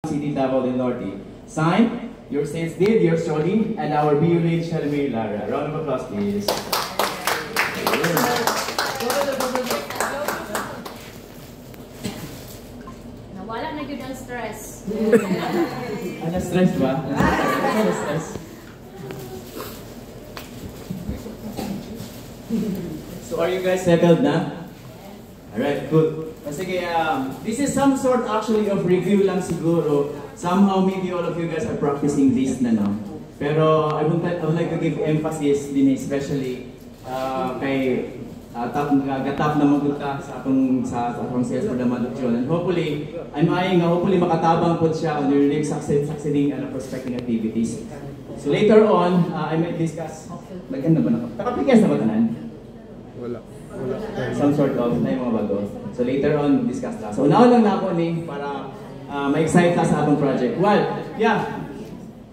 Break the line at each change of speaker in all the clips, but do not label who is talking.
City, Davao del Norte. Signed, your sales lead, yours truly, and our BU lead, Shalmir Lara. Round of applause, please.
Nawala na yun ang stress.
Ano stress ba? Ano stress? So are you guys settled na? Alright, good. Sige, this is some sort actually of review lang siguro. Somehow maybe all of you guys are practicing this na, no? Pero I would like to give emphasis din especially kay gatap na magduta sa atong sales for the month of June. And hopefully, I'm eyeing hopefully makatabang po siya on your next succeeding and prospecting activities. So later on, I might discuss, maganda ba na? Nakapigas na ba tanan?
Wala.
Some sort of, na yung mga bago. So later on, discuss na. So unahan lang na ako ni para ma-excite na sa atong project. Well, yeah.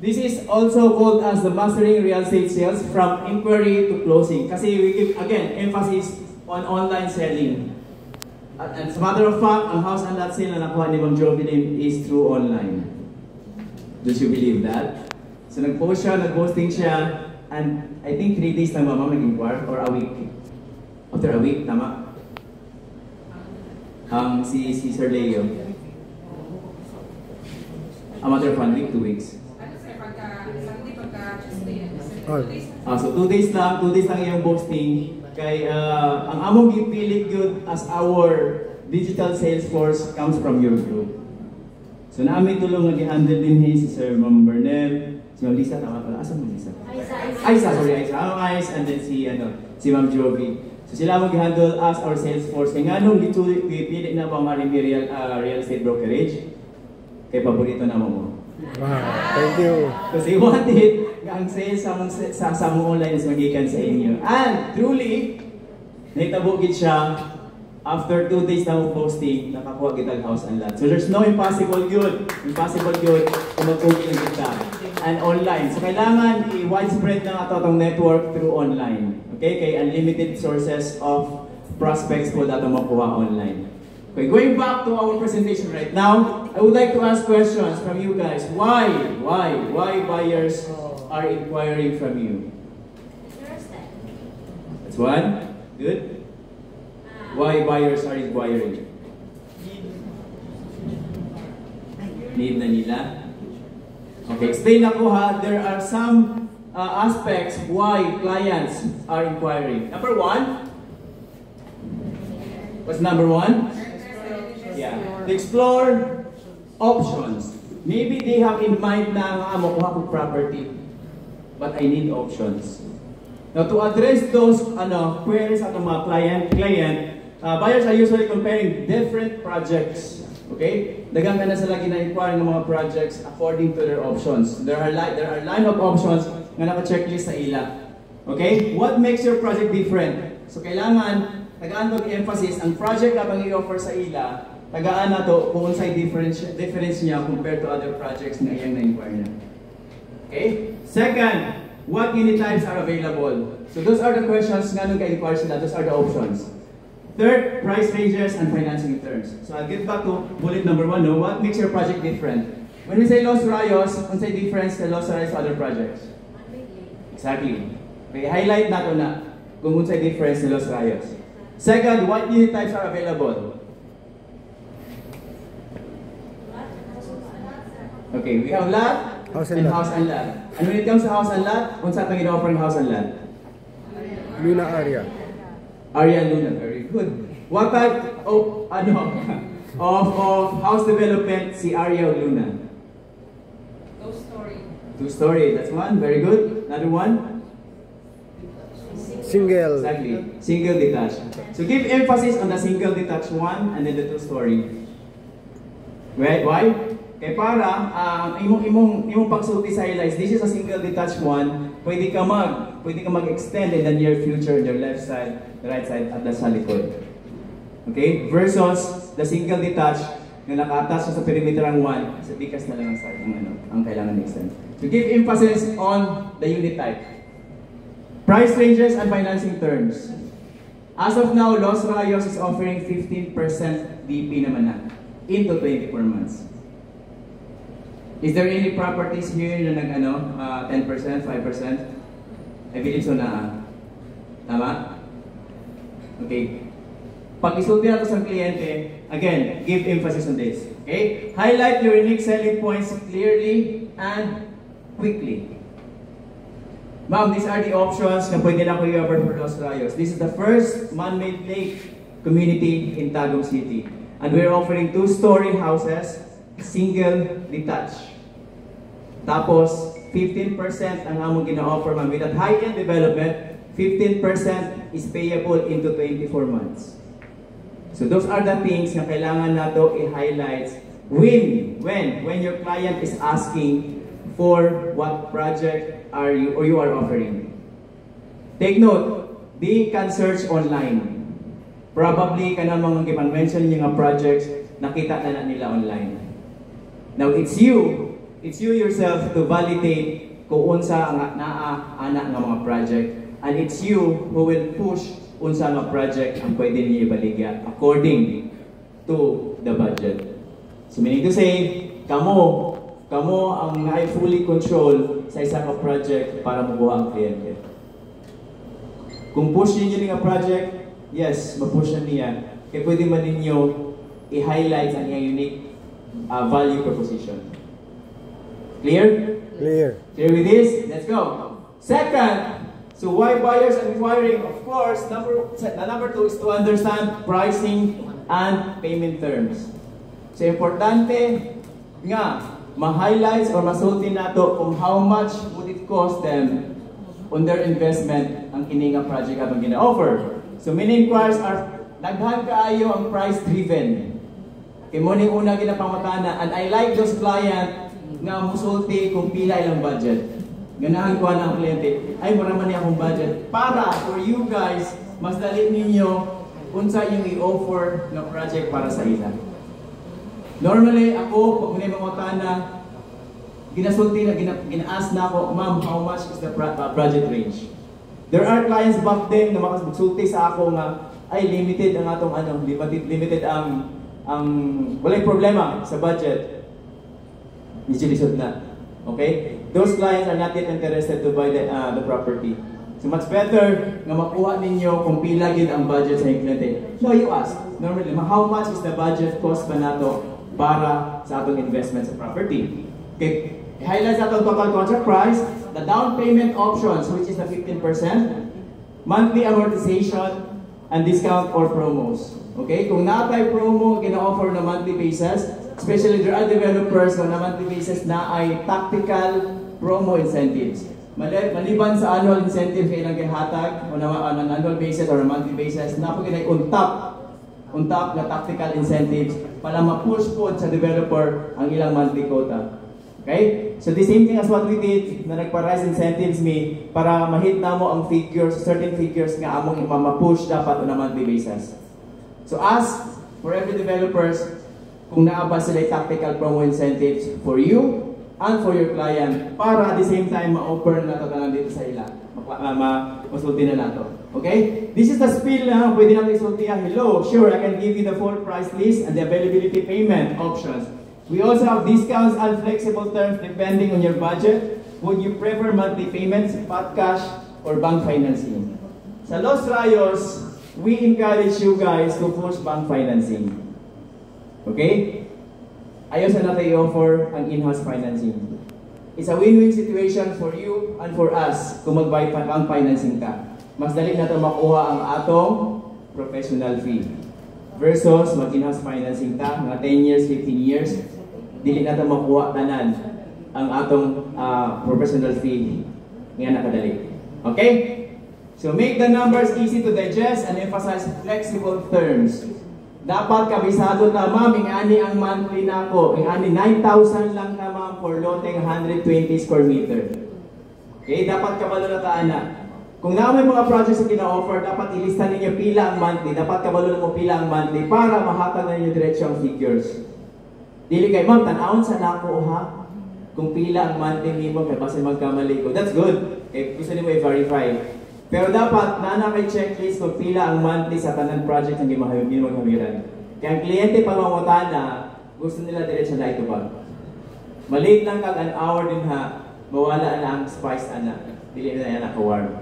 This is also called as the Mastering Real Estate Sales from Inquiry to Closing. Kasi we give, again, emphasis on online selling. And as a matter of fact, ang house and lot sale na nakuha ni Ma'am Jovelyn is through online. Do you believe that? So nag-post siya, nag-posting siya, and I think 3 days na Ma'am nag-inquire, or a week. After a week, tama? Si Sir Leo. A matter of 1 week, 2 weeks. So 2 days lang yung posting. Kay ang among gipilit yun as our digital sales force comes from your group. So namin tulong nga gi-handle din si Sir Ma'am Bernel, si Ma'am Lisa, tama pala. Asan mo Lisa? Aisa, sorry, Aisa. And then si Ma'am Jovi. So sila mo gi-handle as our sales force. Kaya nga nung gipilit na pa maring real estate brokerage, kay paborito na mo.
Wow, thank you.
Kasi what it, ang sales sa mong online is magikan sa inyo. And truly, naitabugid siya after 2 days na mo posting, nakakuha kita house and lot. So there's no impossible good. Impossible good kung mag-booking kita. And online. So kailangan i-widespread na ito itong network through online. Okay? Kay unlimited sources of prospects po dato makuha online. Okay, going back to our presentation right now, I would like to ask questions from you guys. Why buyers are inquiring from you? That's one. Good. Why buyers are inquiring? Need na nila. Okay, explain ako ha. There are some aspects why clients are inquiring. Number one. What's number one? Yeah, to explore options. Maybe they have in mind na makuha ko property, but I need options. Now to address those queries at mga client, buyers are usually comparing different projects. Okay, dagang na sila gina-inquire ng mga projects according to their options. There are line of options nga naka-checklist sa ila. Okay, what makes your project different? So kailangan tagaan ng emphasis ang project na bang i-offer sa ila. Tagaan na to kung unsay difference niya compared to other projects na iyang na-inquire na. Okay? Second, what unit types are available? So those are the questions nga nung ka-inquire sila. Those are the options. Third, price ranges and financing terms. So I'll get back to bullet number 1. No? What makes your project different? When we say Los Rayos, unsay difference sa Los Rayos to other projects? Exactly. Okay, highlight na to na kung unsay difference sa Los Rayos. Second, what unit types are available? Okay, we have lot
house
and lot. And when it comes to house and lot, unsa tang ino-offer ng house and lot?
Luna area.
Area Luna, very good. What type of of house development si Area Luna? Two-story, that's one, very good. Another one?
Single.
Exactly, single detached. So give emphasis on the single detached one and then the two-story. Right? Why? Kaya para imong pagsulti sa highlights, this is a single detached one. Pwede ka mag-extend in the near future, the left side, the right side, at the sa likod. Okay? Versus the single detached na naka-attach sa perimeter ang one, sa bikas na lang ang side ang kailangan extend. So give emphasis on the unit type. Price ranges and financing terms. As of now, Los Rayos is offering 15% DP naman na into 24 months. Is there any properties here na nag 10%, 5%? I believe so na. Tama? Okay. Pag isulti natin sa kliyente, again, give emphasis on this. Okay? Highlight your unique selling points clearly and quickly. Ma'am, these are the options na pwede na ko i-offer for Los Rayos. This is the first man-made lake community in Tagum City. And we're offering 2-story houses, single detached. Tapos, 15% ang among gina-offer, ma'am. With that high-end development, 15% is payable into 24 months. So those are the things na kailangan nato i-highlight when your client is asking for what project are you are offering. Take note, they can search online. Probably kana mga gipan-mention niyo nga projects nakita na nila online. Now it's you yourself to validate kung unsa ang ana nga mga project, and it's you who will push unsa nga project ang pwede niyo ibaligya according to the budget. So meaning to say, kamo ang I fully control sa isa ka project para mabuha ang kliyente. Kung push niyo nga project, yes, ma-push niya. Kaya pwede man ninyo i-highlight ang iyong unique value proposition. Clear?
Clear.
Clear with this? Let's go. Second, so why buyers are inquiring? Of course, number 2 is to understand pricing and payment terms. So importante nga ma-highlights or masulti nato kung how much would it cost them on their investment ang kininga project atong gina-offer. So many inquiries are daghan kaayo ang price driven. Kay mo ning una ginapangutana, and I like those client nga musulti kung pila ilang budget. Ganahan ko ang kliyente, ay mura man niya akong budget para for you guys mas dali ninyo unsa yung i-offer na project para sa ila. Normally ako pag may mangutana, ginasulti na gina-ask na ako, ma'am, how much is the project range? There are clients back then na makasusulti sa ako nga ay limited ang atong limited ang walay problema sa budget. Nisod na. Okay? Those clients are not yet interested to buy the property. So much better nga makuha ninyo kung pila gid ang budget sa kliyente. No, you ask. Normally, how much is the budget cost pa nato para sa atong investment sa property? Okay. I-highlight sa atong total contract price, the down payment options, which is the 15%, monthly amortization, and discount or promos. Okay? Kung natay promo, gina-offer na monthly basis, especially there are developers na monthly basis na ay tactical promo incentives. Maliban sa annual incentive kay ilang gihatag o on an annual basis or a monthly basis, na po ginay untap na tactical incentives para ma-push po sa developer ang ilang monthly quota. Okay? So the same thing as what we did na nagpa-rise incentives para ma-hit na mo ang figures, certain figures nga among ma-push dapat on a monthly basis. So ask for every developers kung naaba sila tactical promo incentives for you and for your client para at the same time ma-offer na tatangan dito sa ila. Masulti na nato. Okay? This is the spiel na pwede natin isulti. Hello, sure, I can give you the full price list and the availability payment options. We also have discounts and flexible terms depending on your budget. Would you prefer monthly payments, spot cash, or bank financing? Sa Los Rayos, we encourage you guys to push bank financing. Okay? Ayaw sa natin i-offer ang in-house financing. It's a win-win situation for you and for us kung mag-bank financing ka. Mas dali natin makuha ang atong professional fee versus mag-in-house financing ka, mga 10 years, 15 years, dili natin makuha tanan ang atong professional fee nga nakadali. Okay? So make the numbers easy to digest and emphasize flexible terms. Dapat kabisado na, ma'am, ingani ang monthly nako. Ingani 9,000 lang na, ma'am, for loteng 120 square meter. Okay? Dapat kabalo na taan na. Kung na may mga projects na kina-offer, dapat ilista ninyo pila ang monthly. Dapat kabalo mo pila ang monthly para mahatag na ninyo diretsyo ang figures. Dili kay, ma'am, tanawon sa nako, ha? Kung pila ang monthly nimo kay basta magkamali ko. That's good. Okay, gusto nimo i-verify. Pero dapat na kay checklist kung pila ang monthly sa tanan project ang gimahamiran. Kaya ang kliyente pag mangutana, gusto nila diretsyo na ito ba? Maliit lang kag an hour din ha, mawala na ang spice ana. Dili na yan naka-warm.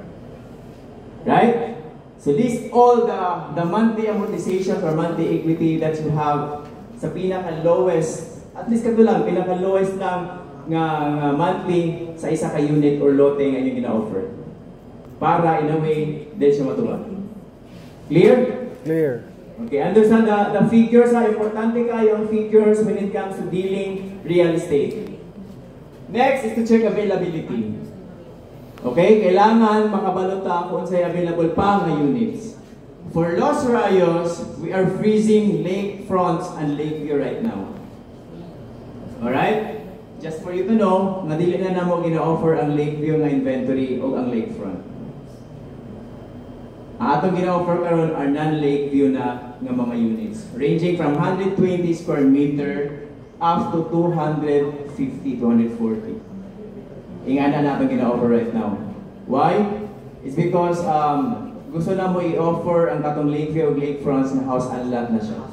Right? So list all the monthly amortization or monthly equity that you have sa pinaka-lowest, at least kato lang, pinaka-lowest lang nga monthly sa isa ka unit or lote nga yung gina-offer. Para in a way, din siya matuwa. Clear?
Clear.
Okay, understand the figures ha. Importante kayo ang figures when it comes to dealing real estate. Next is to check availability. Okay, kailangan makabalota kung sa'y available pa nga units. For Los Rayos, we are freezing lakefronts and Lakeview right now. Alright? Just for you to know, nga dili na namo gina-offer ang Lakeview nga inventory o ang lakefront. Ang atong gina-offer karon are non-Lakeview na nga mga units, ranging from 120 square meter up to 250, 240. Ingana na atong gina-offer right now. Why? It's because gusto na mo i-offer ang katong Lakeview o lakefronts na house and lot na siya.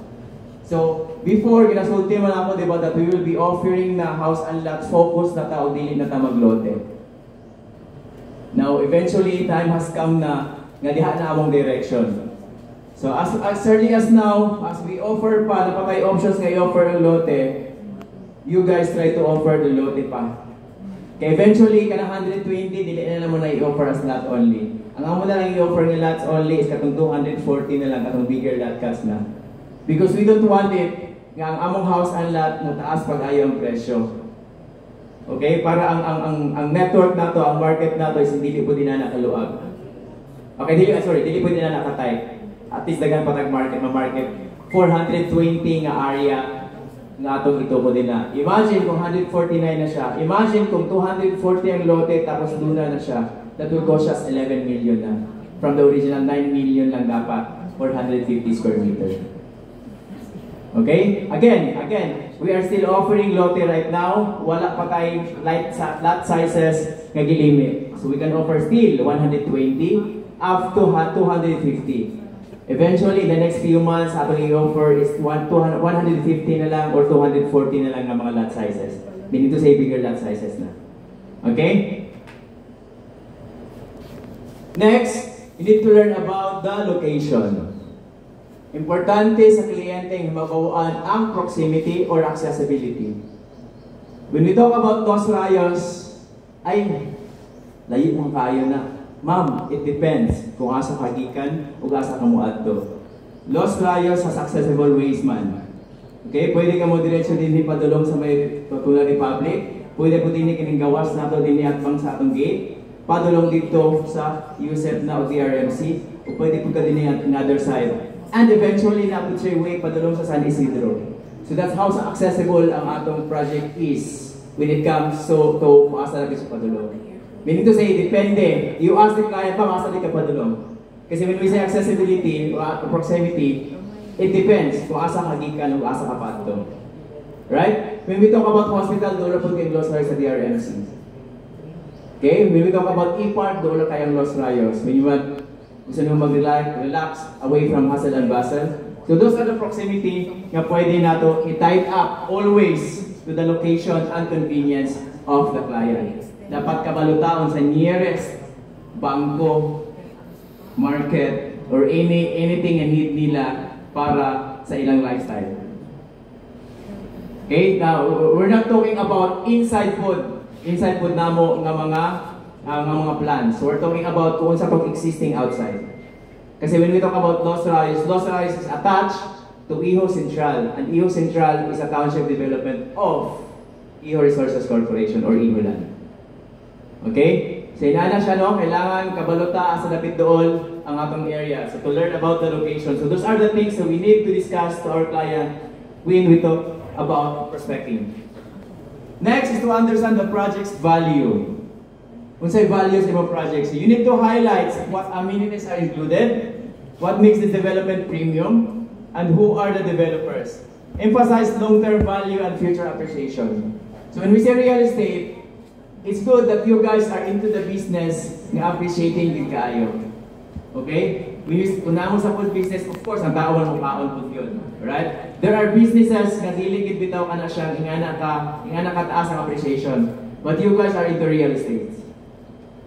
So, before, ginasulti man ako, diba, that we will be offering na house and lot focus na tao, dili na ta maglote. Now, eventually, time has come na nga diha na among direction. So, as early as now, as we offer pa, napakay options nga i-offer ang lote, you guys try to offer the lote pa. Kaya eventually, kana 120, dili na naman na i-offer as lot only. Ang amo na lang i-offer ng lots only is katong 240 na lang, katong bigger lot cuts na. Because we don't want it nga ang among house and lot mo taas pag ayaw ang presyo. Okay? Para ang network nato, ang market nato is dili po din na nakaluag. Okay, dili po din na nakatight. At least dagan patag market, ma-market 420 nga area nga atong ito po din na. Imagine kung 149 na siya. Imagine kung 240 ang lote tapos luna na siya. That will cost us 11 million na. From the original 9 million lang dapat 450 square meter. Okay? Again, we are still offering lote right now. Wala pa kay lot sizes nga gilimit. So we can offer still 120 up to 250. Eventually, in the next few months, atong i-offer is 150 na lang or 240 na lang ng mga lot sizes. Meaning to say bigger lot sizes na. Okay? Next, you need to learn about the location. Importante sa kliyente ang mabawaan ang proximity or accessibility. When we talk about Los Rayos, ay layo mong kayo na. Ma'am, it depends kung asa kagikan o asa ka muadto. Los Rayos has accessible ways man. Okay, pwede ka mo diretso din padulong sa may Totula Republic. Pwede po din kining gawas nato din atbang sa atong gate. Padulong dito sa USEP na o DRMC. O pwede po ka din at another side. And eventually na po siya way padulong sa San Isidro. So that's how accessible ang atong project is when it comes to maasa lagi sa padulong. Meaning to say, depende. You ask the client pa, maasa lagi ka padulong. Kasi when we say accessibility or proximity, it depends kung asa kagikan o asa ka padto. Right? When we talk about hospital, doon po kayong Los Rayos sa DRMC. Okay? When we talk about E-Park, doon kayong Los Rayos. When you want gusto nyo mag-relax away from hustle and bustle. So those are the proximity na pwede nato i-tie up always to the location and convenience of the client. Dapat kabalutaon sa nearest bangko, market, or anything na need nila para sa ilang lifestyle. Okay, now we're not talking about inside food. Inside food namo nga mga plans. So we're talking about kung sa pag existing outside. Kasi when we talk about Los Rayos is attached to Iho Central. And Iho Central is a township development of Iho Resources Corporation or Iho Land. Okay? So inana siya no, kailangan kabalota sa lapit doon ang atong area. So to learn about the location. So those are the things that we need to discuss to our client when we talk about prospecting. Next is to understand the project's value. Unsay values ng mga project. So you need to highlight what amenities are included, what makes the development premium, and who are the developers. Emphasize long-term value and future appreciation. So when we say real estate, it's good that you guys are into the business ng appreciating din kaayo. Okay? Kung naman sa food business, of course, ang tao mo kaon po yun. Right? There are businesses na diligid bitaw ka na siyang ingana ka taas ang appreciation. But you guys are into real estate.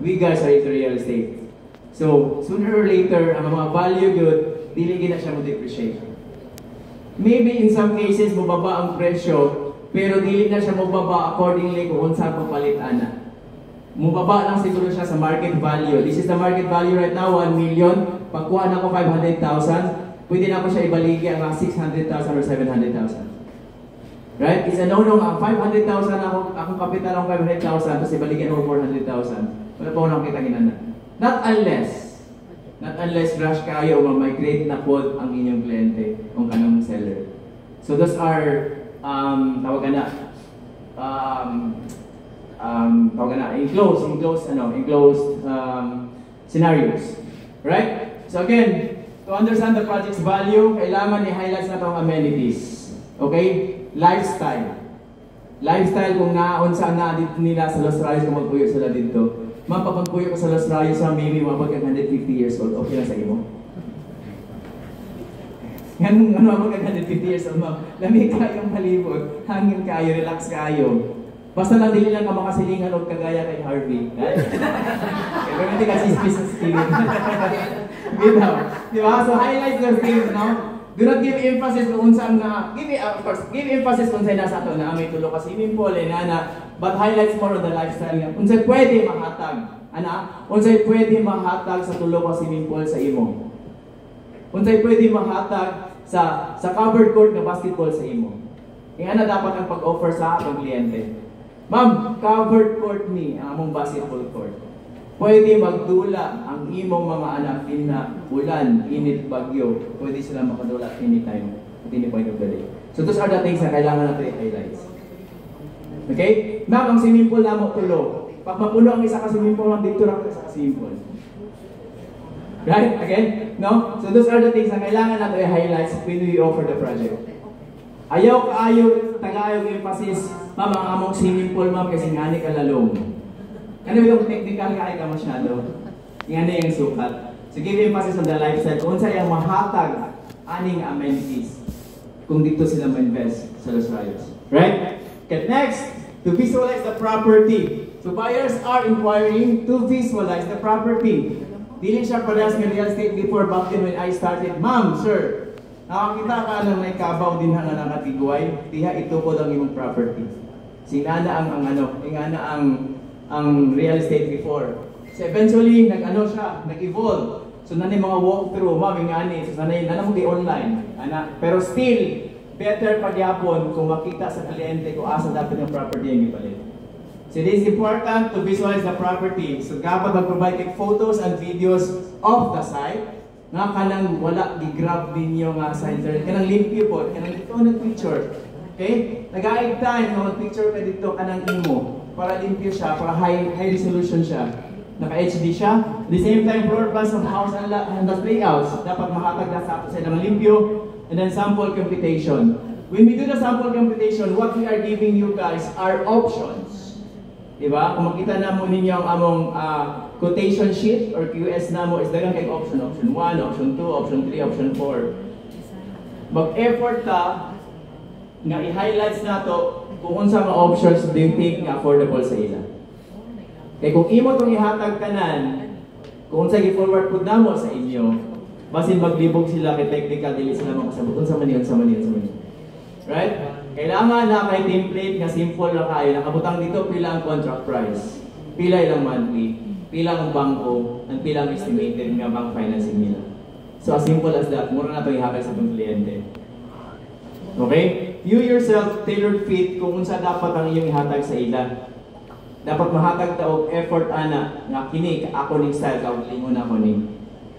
We guys are into real estate. So, sooner or later, ang mga value good, diligid na siya mo depreciate. Maybe in some cases, mababa ang presyo, pero dili na siya mababa accordingly kung unsa papalitan na. Mababa lang siguro siya sa market value. This is the market value right now, 1 million. Pagkuha na ko 500,000, pwede na ko siya ibaligi ang 600,000 or 700,000. Right? It's a no-no nga. 500,000 akong kapital ang 500,000, tapos ibaligyan ako 400,000. Wala pa ako nakita ginana. Not unless rush kayo o migrate na pod ang inyong kliyente o kanang seller. So those are tawag na enclosed scenarios. Right? So again, to understand the project's value, kailangan i-highlight na itong amenities. Okay? Lifestyle. Lifestyle kung saan na dito nila sa Los Rayos kung magpuyo sila dito. Mapapagpuyo ko sa Los Rayos sa maybe mapagkag 150 years old. Okay na sa imo? Ganun mapagkag 150 years old mo. Lamig kayong palibot. Hangin kayo, relax kayo. Basta lang dili lang ka makasilingan o kagaya kay Harvey. Pero hindi kasi business skill. Diba? So highlight those things, no? Do not give emphasis kung saan na, of course, give emphasis kung saan nasa ito na may tulo ka swimming pool, but highlights more on the lifestyle nga. Kung saan pwede mahatag, kung saan pwede mahatag sa tulo ka swimming pool sa imo. Kung saan pwede mahatag sa covered court na basketball sa imo. Kaya dapat ang pag-offer sa atong kliyente. Ma'am, covered court ni ang among basketball court. Pwede magdula ang imong mga anak din na ulan, init, bagyo. Pwede sila makadula anytime at any point of the day. So those are the things na kailangan natin i-highlight. Okay? Ma'am, ang swimming pool na mo tulo. Pag mapuno ang isa ka swimming pool, ang dito lang isa ka swimming pool. Right? Again? No? So those are the things na kailangan natin i-highlight when we offer the project. Ayaw tagayog emphasis, ma'am, ang among swimming pool, ma'am, kasi nga ni kalalong. Ano itong technical ka ay ka masyado? Yan na yung sukat. So give emphasis on the lifestyle. Kung saan yung mahatag aning amenities kung dito sila ma-invest sa Los Rayos. Right? Okay, next, to visualize the property. So buyers are inquiring to visualize the property. Dili siya parehas ng real estate before back then when I started. Ma'am, sir, nakakita ka na may kabaw din nga nakatiguay, diha ito po ang imong property. Singana ang real estate before. So eventually, nag-evolve. So nanay mga walkthrough, so nanay mo online. Pero still, better pagyapon kung makita sa kliyente kung asa dapat yung property yung ipalit. So it is important to visualize the property. So dapat mag-provide photos and videos of the site nga kanang wala gi-grab ninyo nga sa internet. Kanang limpyo po, kanang ito nag-picture. Okay? Nag-aig time na mag-picture ka dito kanang imo. Para limpyo siya, para high resolution siya. Naka-HD siya. At the same time, floor plans of house and the layouts. Dapat mahatag na sa mga limpyo. And then sample computation. When we do the sample computation, what we are giving you guys are options. Diba? Kung makita na mo ninyo ang among quotation sheet or QS na mo, is dagang kay option. Option 1, option 2, option 3, option 4. Mag-effort ka nga i-highlights na to kung unsa mga options do you think nga affordable sa ila. Kaya kung imo itong ihatag kanan, kung unsa gi-forward pud namo sa inyo, basin maglibog sila kay technical, dili sila makasabot unsa man yun. Right? Kailangan na kay template nga simple lang kayo. Nakabutang dito pila ang contract price, pila ilang monthly, pila ang bangko, and pila ang estimated nga bank financing nila. So as simple as that, mura na itong ihatag sa itong kliyente. Okay? You yourself tailored fit kung unsa dapat ang iyong ihatag sa ila. Dapat mahatag ta og effort ana nga kini ako ning style kag lingon ako ni.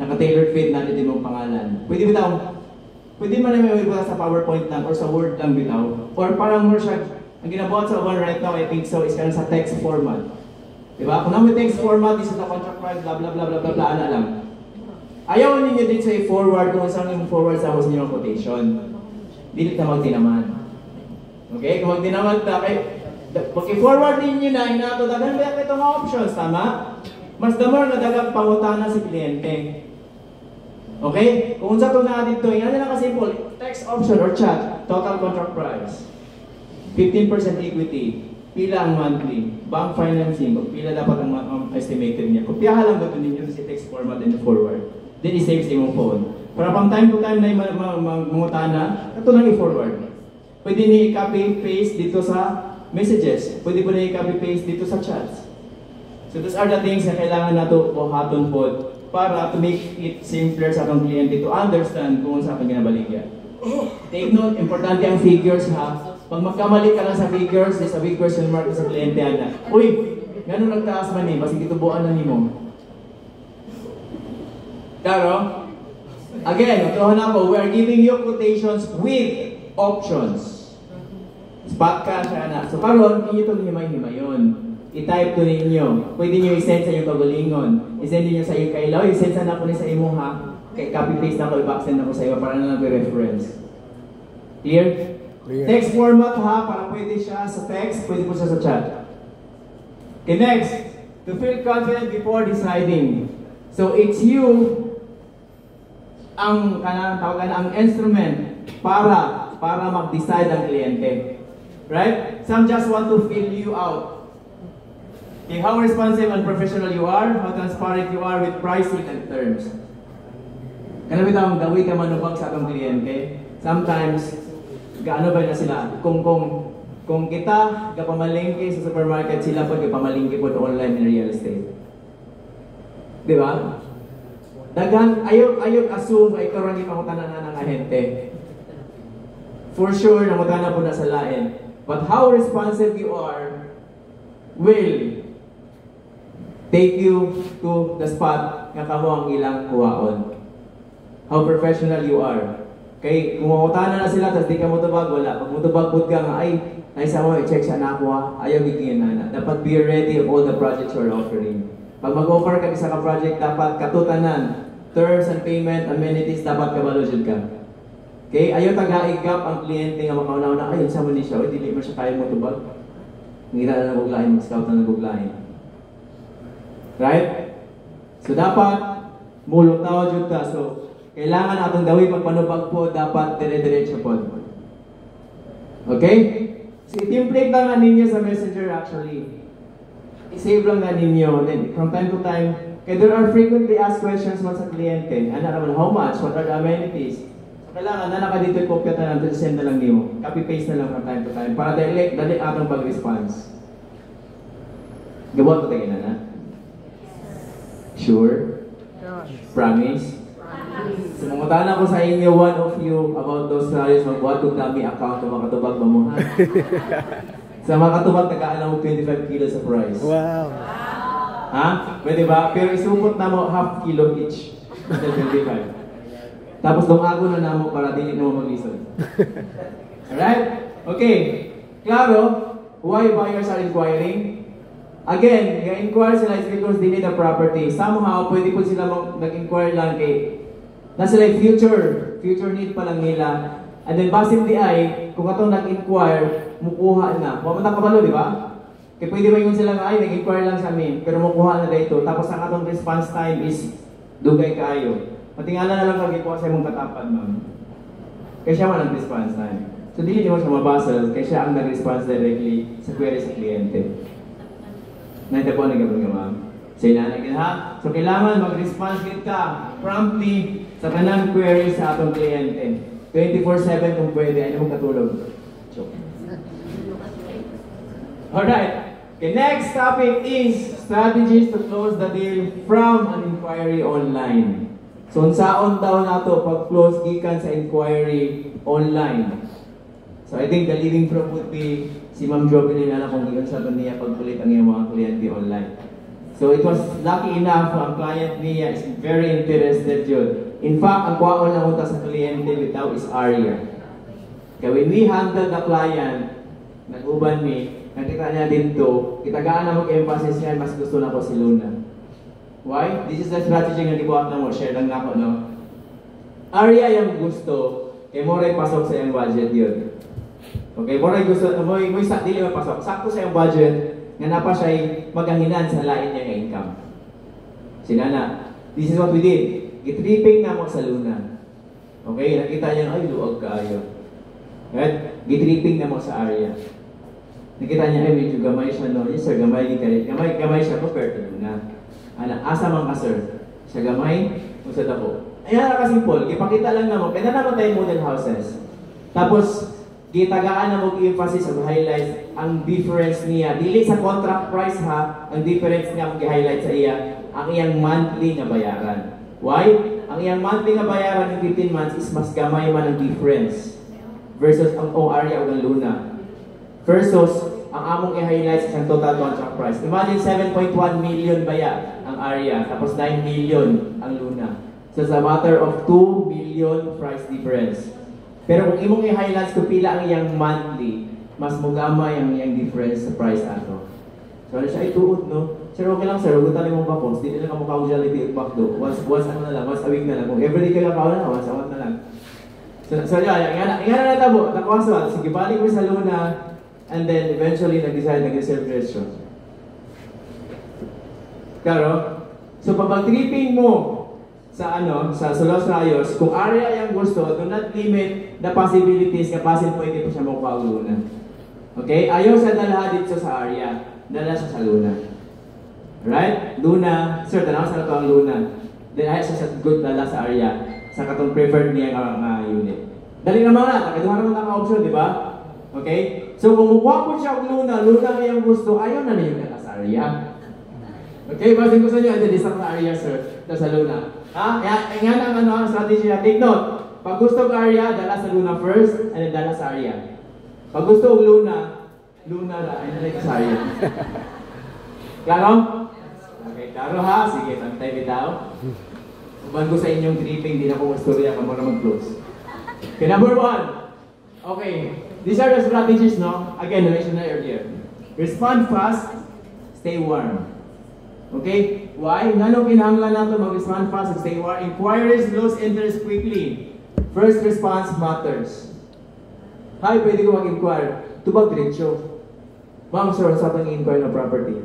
Naka-tailored fit na din mong pangalan. Pwede man may ibutang sa PowerPoint lang or sa Word lang bitaw. Or parang more siya ang ginabuhat sa one right now I think so is kanang sa text format. Diba? Kung naman text format, this is the contract price, blah blah blah blah blah, ana lang. Ayaw ninyo din sa i-forward kung saan yung forward sa house niyo quotation. Dili ka magtinaman. Okay? Kung magtinaman ta, pag-i-forward ninyo na, inato, dagan ba itong options, tama? Mas damar na dagang pangutana si kliyente. Okay? Kung sa ito na dito, yan na lang kasimple, text option or chat, total contract price, 15% equity, pila ang monthly, bank financing, kung pila dapat ang estimated niya. Kopyahan lang ba ito ninyo sa text format and forward. Then i-save sa imong phone. Para pang time to time na mangutana, ito lang i-forward. Pwede niya i-copy paste dito sa messages. Pwede po niya i-copy paste dito sa chats. So those are the things na kailangan nato buhaton po para to make it simpler sa atong kliyente to understand kung sa ating ginabaligya. Take note, importante ang figures ha. Pag magkamali ka lang sa figures, there's a big question mark sa kliyente na, uy, gano'n nagtaas man eh, basta gitubuan na ni mo. Claro? Again, ituhan ako, we are giving you quotations with options. Spot cash, ana. So karon, inyo itong himay-himayon. I-type to ninyo. Pwede nyo i-send sa iyong kagalingon. I-send nyo sa iyong kailaw. I-send sana ako ni sa imo ha. Copy-paste na ako, i-backsend ako sa iyo para na lang reference. Clear?
Clear.
Text format ha, para pwede siya sa text, pwede po siya sa chat. Okay, next. To feel confident before deciding. So it's you ang tawagan ang instrument para mag-decide ang kliyente. Right? Some just want to fill you out. Okay, how responsive and professional you are, how transparent you are with pricing and terms. Kanabit ang gawin ka manubag sa atong kliyente. Sometimes, gaano ba na sila? Kung kita kapamalingki sa supermarket, sila pag kapamalingki po online in real estate. Di ba? Daghan, ayok assume ay karon ni pangutanan na ng ahente. For sure, namutana po na sa lain. But how responsive you are will take you to the spot nga kamo ang ilang kuwaon. How professional you are. Kay kung mangutana na sila, tapos di ka mutubag, wala. Pag mutubag ka nga, ay sa mo, i-check siya na ako ha. Ayaw gigingin na. Dapat be ready of all the projects you're offering. Pag mag-offer ka isa ka project, dapat katutanan. Terms and payment, amenities, dapat kabalojud ka. Okay? Ayaw taga-igap ang kliyente nga makaunaw na, ayun sa mo ni siya, dili mo siya kaya mutubag. Ngira na naguglahin, mag-scout na naguglahin. Right? So dapat mulutaw jud ta. So kailangan atong daway pagpanubag po dapat dire-diretso po. Okay? So i-template lang na ninyo sa Messenger actually. I-save lang na ninyo. Then from time to time, kaya there are frequently asked questions man sa kliyente. Ano naman, how much? What are the amenities? So kailangan na nakadito i-copy na lang, send na lang nimo. Copy-paste na lang from time to time para dali atong pag-response. Gabot ko tayo na. Sure? Promise? So, mangutana ko sa inyo, one of you, about those scenarios, magbuhat kong dami account na makatubag ba mo? Sa makatubag, tagaan mo 25 kilos sa price.
Wow!
Ha? Pwede ba? Pero isupot na mo half kilo each. Until 25. Tapos dumago na mo para dili na mo mag-listen. Alright? Okay. Klaro, why buyers are inquiring? Again, i-inquire sila is because they need a property. Somehow, pwede po sila mag-inquire lang kay na sila future need pa lang nila. And then, basin di ay, kung atong nag-inquire, mukuha na. Pumunta ka balo, di ba? Kaya pwede ba yun sila nga, ay, nag-inquire lang sa amin, pero mukuha na dito. Tapos, ang atong response time is dugay kaayo. Matingala na lang kag-ikuha sa imong katapad, ma'am. Kaya siya man ang response time. So, dili mo siya mabasa, kaya siya ang nag-response directly sa query sa kliyente. Naita po nagabang ma'am. So, inanagin ha? So, kailangan mag-response ka promptly sa kanang query sa atong kliyente. 24/7 kung pwede, ay mong katulog. Joke. Alright. Okay, next topic is strategies to close the deal from an inquiry online. So, unsaon daw nato pag-close gikan sa inquiry online. So, I think the leading proof would be si Ma'am Jovelyn na kung gikan sa niya pagkulit ang iyong mga kliyente online. So, it was lucky enough ang client niya is very interested yun. In fact, ang kwaon na unta sa kliyente bitaw is Aria. Kaya when we handle the client, nag-uban mi, nakita niya dito, kitagaan na mag-emphasis niya, mas gusto na ko si Luna. Why? This is the strategy nga gibuhat na mo, share lang na ko, no? Aria yung gusto, kaya mo rin pasok sa iyong budget yun. Okay, mo rin gusto, mo isa, dili mo pasok, sakto sa iyong budget, nga napa siya magahinan sa lain niya nga income. Sinana, this is what we did. Gitripping na mo sa Luna. Okay, nakita niya, ay, luog kaayo. Right? Gitripping na mo sa area. Nakita niya, ay, medyo gamay siya, no? Yes, sir, gamay siya compared to Luna. Asa man ka, sir? Siya gamay, usad ako. Ayan na kasimple, ipakita lang na mo, kaya naman tayo model houses. Tapos, gitagaan na mag-emphasis ang highlights, ang difference niya. Dili sa contract price ha, ang difference niya ang i-highlight sa iya, ang iyang monthly na bayaran. Why? Ang iyang monthly na bayaran ng 15 months is mas gamay man ang difference versus ang area o ng Luna. Versus, ang among i-highlight sa total contract price. Imagine 7.1 million baya ang area, tapos 9 million ang Luna. So, it's a matter of 2 million price difference. Pero kung imong i-highlights kung pila ang iyang monthly, mas mugamay ang iyang difference sa price ato. So, ano siya ituod, no? Sir, okay lang, sir. Huwag tayo mong bakos. Hindi na kamukha ko Jollibee at McDo. Once ano na lang, once a week na lang. Kung everyday kayo kakao na, once a month na lang. So yan na natabo. Nakawaswal. Sige, balik mo sa Luna. And then, eventually, nag-reserve restaurant. Claro? So, pag tripping mo sa Los Rayos, kung area yung gusto, do not limit the possibilities kapag pwede po siya mukha ang Luna. Okay? Ayaw siya dalaha dito sa area. Dala siya sa Luna. Right? Luna. Sir, tanaw sa ito ang Luna. Then, ayaw siya sa good dala sa area. Sa katong preferred niya unit. Dali naman na. Nakaduha naman ang option, di ba? Okay? So, kung mukha po siya ang Luna yung gusto, ayaw na niyo dala sa area. Okay? Basin gusto niyo, ito sa area, sir. Ito sa Luna. Ha? Yan ang strategy niya. Take note. Pag gusto ng area, dala sa Luna first, and then dala sa area. Pag gusto ng Luna na, and then sa area. Klaro? Okay, klaro ha? Sige, pantay bitaw. Kuman ko sa inyong tripping, di na ko mastorya ka mo na mag-close. Okay, number 1. Okay, these are the strategies, no? Again, I mentioned that earlier. Respond fast, stay warm. Okay? Why? Nano kinahanglan nato mag-respond fast and stay warm. Inquiries lose interest quickly. First response matters. Hi, pwede ko mag-inquire. Tubag diretso. Ma'am, sir, sa atong inquire na property.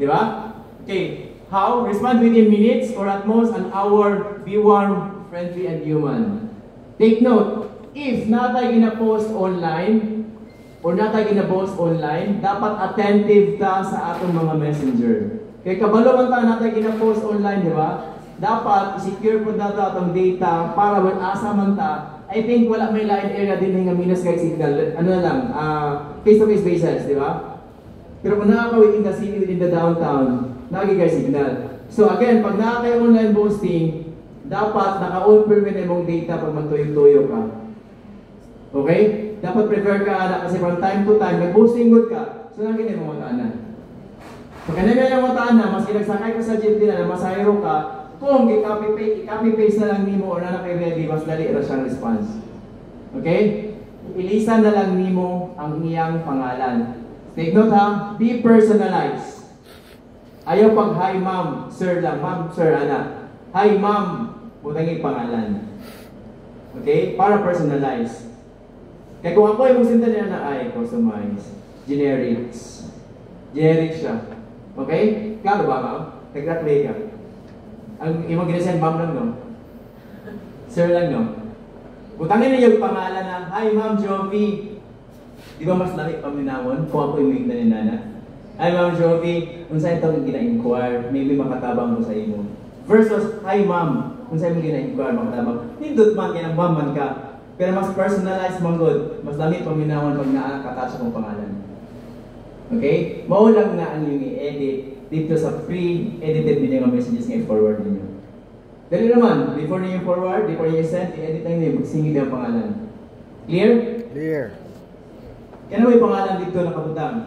Di ba? Okay. How? Respond within minutes or at most an hour. Be warm, friendly, and human. Take note, if natay gina-post online or natay gina-post online, dapat attentive ta sa atong mga messenger. Kaya kabalo man ta natay gina-post online, di ba? Dapat secure po nato atong data para when asa man ta. I think wala may line area din nga minus kay signal. Ano na lang, face-to-face basis, di ba? Pero kung nakaka-within the city, within the downtown, nagigay signal. So again, pag nakakay online posting, dapat naka-on permit mong data pag magtuyo-tuyo ka. Okay? Dapat prepare ka na kasi from time to time, nag-posting good ka, so nagiging mo mataanan. Pag kanina yung mataanan, mas inagsakay ka sa jeep din na masayro ka, kung i-copy-paste na lang nimo o na naka-ready, mas dali na siyang response. Okay? Ilisan na lang nimo ang iyang pangalan. Take note ha, be personalized. Ayaw pag hi ma'am, sir lang, ma'am, sir, ana. Hi ma'am, butang yung pangalan. Okay? Para personalized. Kaya kung ako yung musinta niya na ay, customize, generics. Generic siya. Okay? Klaro ba ma'am? Nag-play ka. Ang imong ginasend ma'am lang, no? Sir lang, no? Butangin niyo yung pangalan na, hi ma'am Jovi. Di ba mas laki paminawon kung ako yung na ni Nana? Hi Ma'am Jovi, kung saan itong gina-inquire, maybe makatabang mo sa imo. Versus, hi Ma'am, kung saan mo gina-inquire, makatabang. Hindot man, kaya ma'am man ka. Pero mas personalized mong good, mas laki paminawon pag nakakatouch akong pangalan. Okay? Maulang na ang yung i-edit dito sa pre-edited video ng messages nga i-forward ninyo. Dali naman, before niyo forward, before niyo send, i-edit lang niyo, magsingid ang pangalan. Clear?
Clear.
Kaya may pangalan dito nakabutang.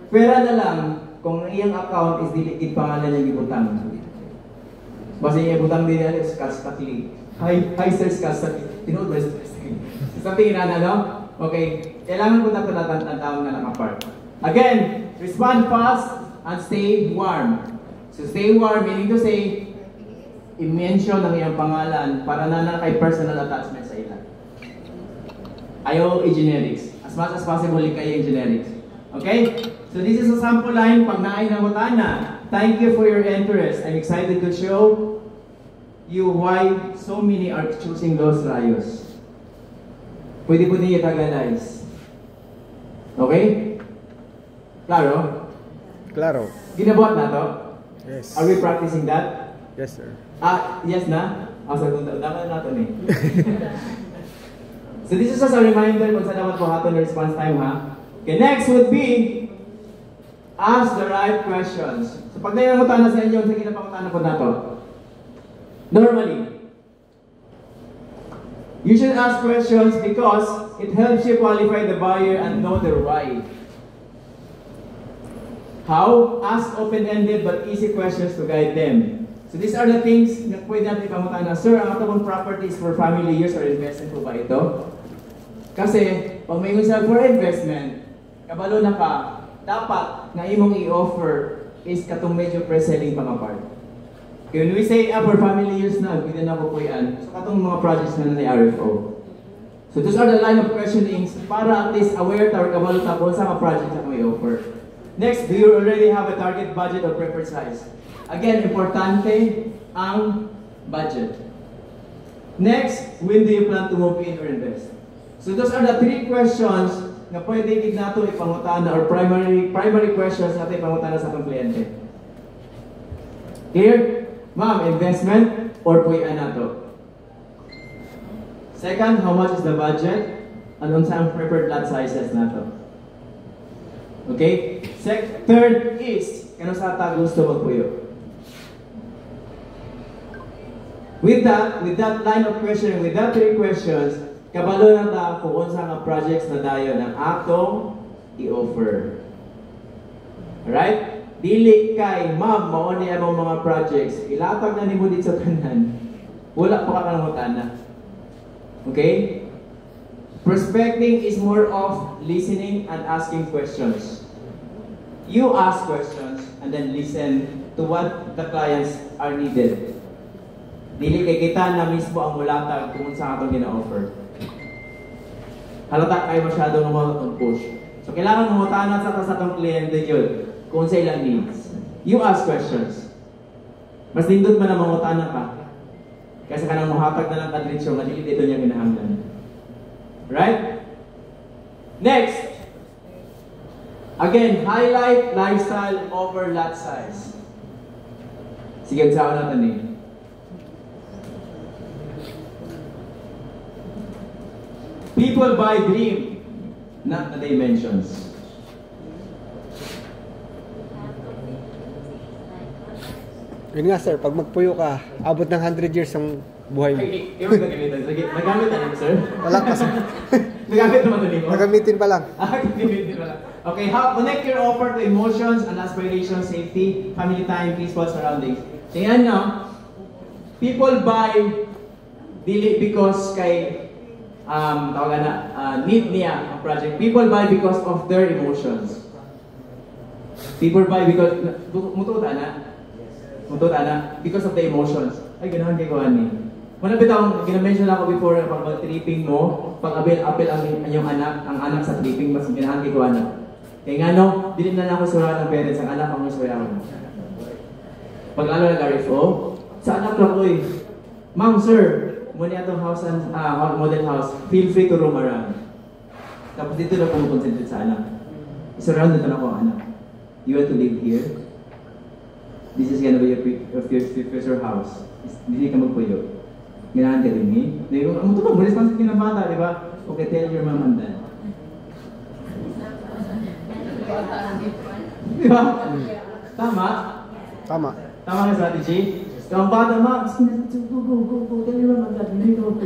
Pwera na lang kung iyang account is dilikid pangalan niyang ibutang. Basta yung ibutang din yan, Scott Stackley. Hi Sir Scott Stackley. Tinood ba Scott Stackley? Sa tingin na, no? Okay. Kailangan ko na ito natataon na nakapart. Again, respond fast and stay warm. So stay warm, meaning to say, i-mention ang iyang pangalan para na kay personal attachment sa ilan. Ayaw i-generics. As much as possible, kayo yung generics. Okay? So this is a sample line pag naay na mutana. Thank you for your interest. I'm excited to show you why so many are choosing Los Rayos. Pwede po ninyo tagalize. Okay? Klaro?
Claro.
Ginabuhat na to?
Yes.
Are we practicing that?
Yes, sir.
Yes na? Sagot na. Dapat natin eh. So this is just a reminder kung saan dapat buhaton yung response time, ha? Okay, next would be ask the right questions. So pag nangyayang na sa inyo, sige na pangutan po na to. Normally, you should ask questions because it helps you qualify the buyer and know their why. How? Ask open-ended but easy questions to guide them. So these are the things na pwede natin pangutan na, Sir, ang atong properties for family use or investment po ba ito? Kasi, pag may usap for investment, kabalo na ka, dapat na imong i-offer is katong medyo pre-selling pang apart. When we say for family use na, pwede na po yan. So katong mga projects na ni RFO. So those are the line of questionings para at least aware ta or kabalo ta kung sa mga projects na may offer. Next, do you already have a target budget or preferred size? Again, importante ang budget. Next, when do you plan to move in or invest? So those are the three questions na pwede gid nato ipangutana or primary questions natin ipangutana sa atong kliyente. Here, ma'am, investment or puy-an nato? Second, how much is the budget? Anong sa preferred lot sizes nato? Okay? Third is, kano sa ta gusto magpuyo? With that line of questioning, with that three questions, kabalo na ta kung unsa nga projects na dayon ang atong i-offer. Alright? Dili kay, ma'am, mao ni among mga projects, ilatag na nimo dito sa tanan. Wala pa ka kangutana. Okay? Prospecting is more of listening and asking questions. You ask questions and then listen to what the clients are needed. Dili kay kita na mismo ang mulatag kung saan atong gina-offer. Halata kayo masyadong push. So kailangan mangutana sa atong kliyente yun kung sa ilang needs. You ask questions. Mas nindot man na mangutana ka kasi kanang muhatag na lang kadritsyo nga dili dito niya ginahanglan. Right? Next. Again, highlight lifestyle over lot size. Sige, saan natin eh. People buy dream, not the dimensions.
Yun nga, sir. Pag magpuyo ka, abot ng 100 years ang buhay mo.
Sige, nagamit na rin, sir?
Wala pa, sir.
Nagamit naman ito mo?
Nagamitin pa lang.
Gagamitin pa lang. Okay, connect your offer to emotions and aspirations, safety, family time, peaceful surroundings. Tingnan nyo, people buy dili because kay need niya ang project. People buy because of their emotions. People buy because mututa na because of the emotions. Ay ganahan kay kuan ni. Muna bitaw gina-mention ako before pag tripping mo, pag apil ang inyong anak, ang anak sa tripping mas ganahan kay kuan na. Kaya nga no, dili na ako surahan ng parents ang anak ang surahan. Pag ano na RFO, sa anak lang ko eh. Ma'am, sir, muna itong house and model house, feel free to roam around. Tapos dito na kumukonsentrate sa anak. Surrounded na ako ang anak. You want to live here? This is gonna be your future house. Hindi ka magpuyo. Ganahan ka din eh. Ano ito ba? Responsibility ng bata, di ba? Okay, tell your mom and dad. Di ba? Tama?
Tama.
Tama ka strategy? Kung bata, ma, go, tell your mom and dad,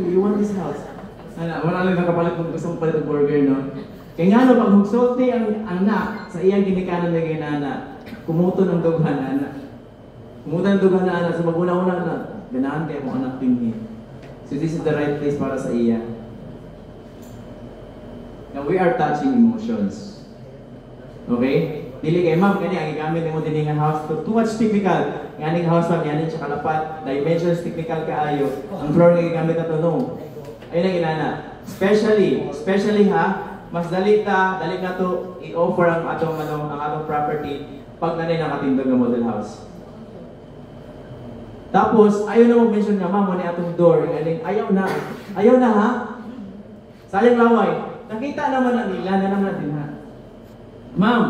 you want this house. Wala lang nakapalit kung gusto mo palit ng burger, no? Kaya nga no, pag magsulti ang anak sa iyang ginikanan na ginana, kumuto ng dughan na anak. Kumuto ng dughan na anak, so maguna-una na, ganahan kayo kung anak tingin. So this is the right place para sa iya. Now we are touching emotions. Okay? Dili kay ma'am, kani ang igamit mo din nga house too much typical. Nganing house lang, nganing siya kalapat, dimensions typical kaayo. Ang floor nga gigamit na to, no. Ayun ang inana. Especially ha, mas dali na to i-offer ang atong property pag nanay nakatindog ng model house. Tapos, ayaw na mag-mention nga, ma'am, wala atong door. Ayaw na. Ayaw na, ha? Sayang laway. Nakita naman na nila, na naman natin, ha? Ma'am,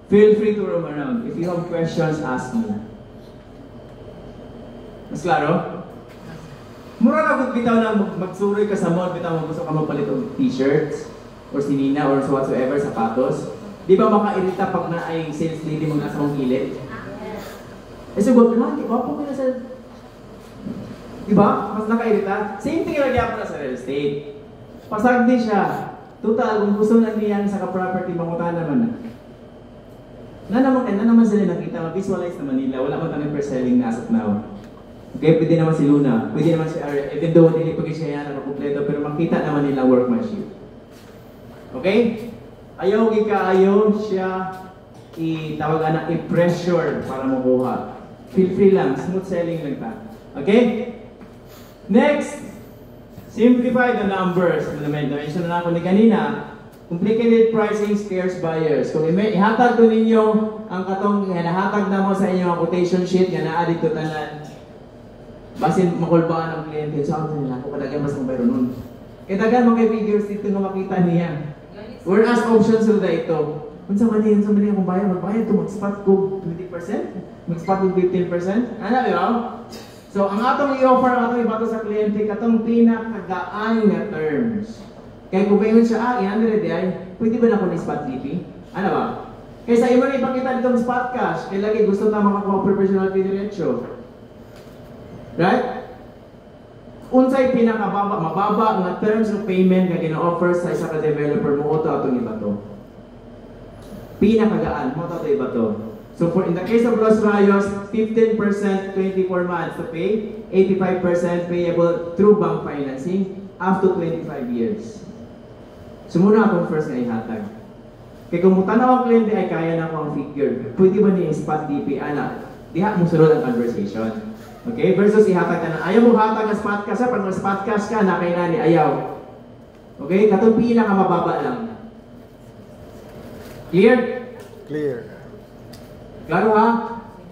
feel free to roam around. If you have questions, ask me. Mas klaro? Mura na kung bitaw na magsuri ka sa mall, bitaw mo gusto ka magpalit ng t-shirts, or sinina, or so whatsoever, sapatos. Di ba makairita pag na ay sales lady mo nasa mong gilid? Eh, so, wag lang, iwapo ko na sa... Diba? Mas nakairita. Same thing lagi ako na sa real estate. Pasag din siya. Total, kung gusto na niyan sa ka-property, mangutan naman na. Na naman sila nakita, ma-visualize naman nila. Wala man tayo per selling na as of now. Okay, pwede naman si Luna. Pwede naman si Ari. Even though hindi pag siya yan nakakompleto, pero makita naman nila workmanship. Okay? Ayaw siya tawag na i-pressure para makuha. Feel free lang. Smooth selling lang ta. Okay? Next, simplify the numbers. Na-mention na ako ni kanina. Complicated pricing scares buyers. Kung ihatag ko ninyo ang katong hinahatag na mo sa inyong quotation sheet nga naa dito tanan. Basin makulbaan ang kliyente. So, ako nila ako kadagyan mas mabay nun. Kaya dagan mga figures dito na makita niya. Whereas options sila ito. Kung sa mali akong bayad, magbayad ito, mag-spot ko 20%, mag-spot ko 15%. Ano, di ba? So, ang atong i-offer, atong ibato sa kliyente, katong pinakagaan nga terms. Kaya kung bayon siya, 100 ay, pwede ba na ako ni-spot DP? Ano ba? Kaya sa imo na ipakita ditong spot cash, kaya lagi gusto na makakuha professional fee diretso. Right? Unsay pinakababa, mababa nga terms of payment nga gina-offer sa isa ka developer mo, ito atong ibato. Pinakagaan mo ito ibato. So for in the case of Los Rayos, 15% 24 months to pay, 85% payable through bank financing up to 25 years. So muna akong first nga ihatag. Kaya kung mutanaw ang kliyente ay kaya na akong figure, pwede ba niya spot DP? Diha mo sunod ang conversation. Okay? Versus ihatag ka na, ayaw mo hatag ang spot cash, pag mag-spot cash ka, na kay nani, ayaw. Okay? Katong pinakamababa lang. Clear? Clear. Klaro ha?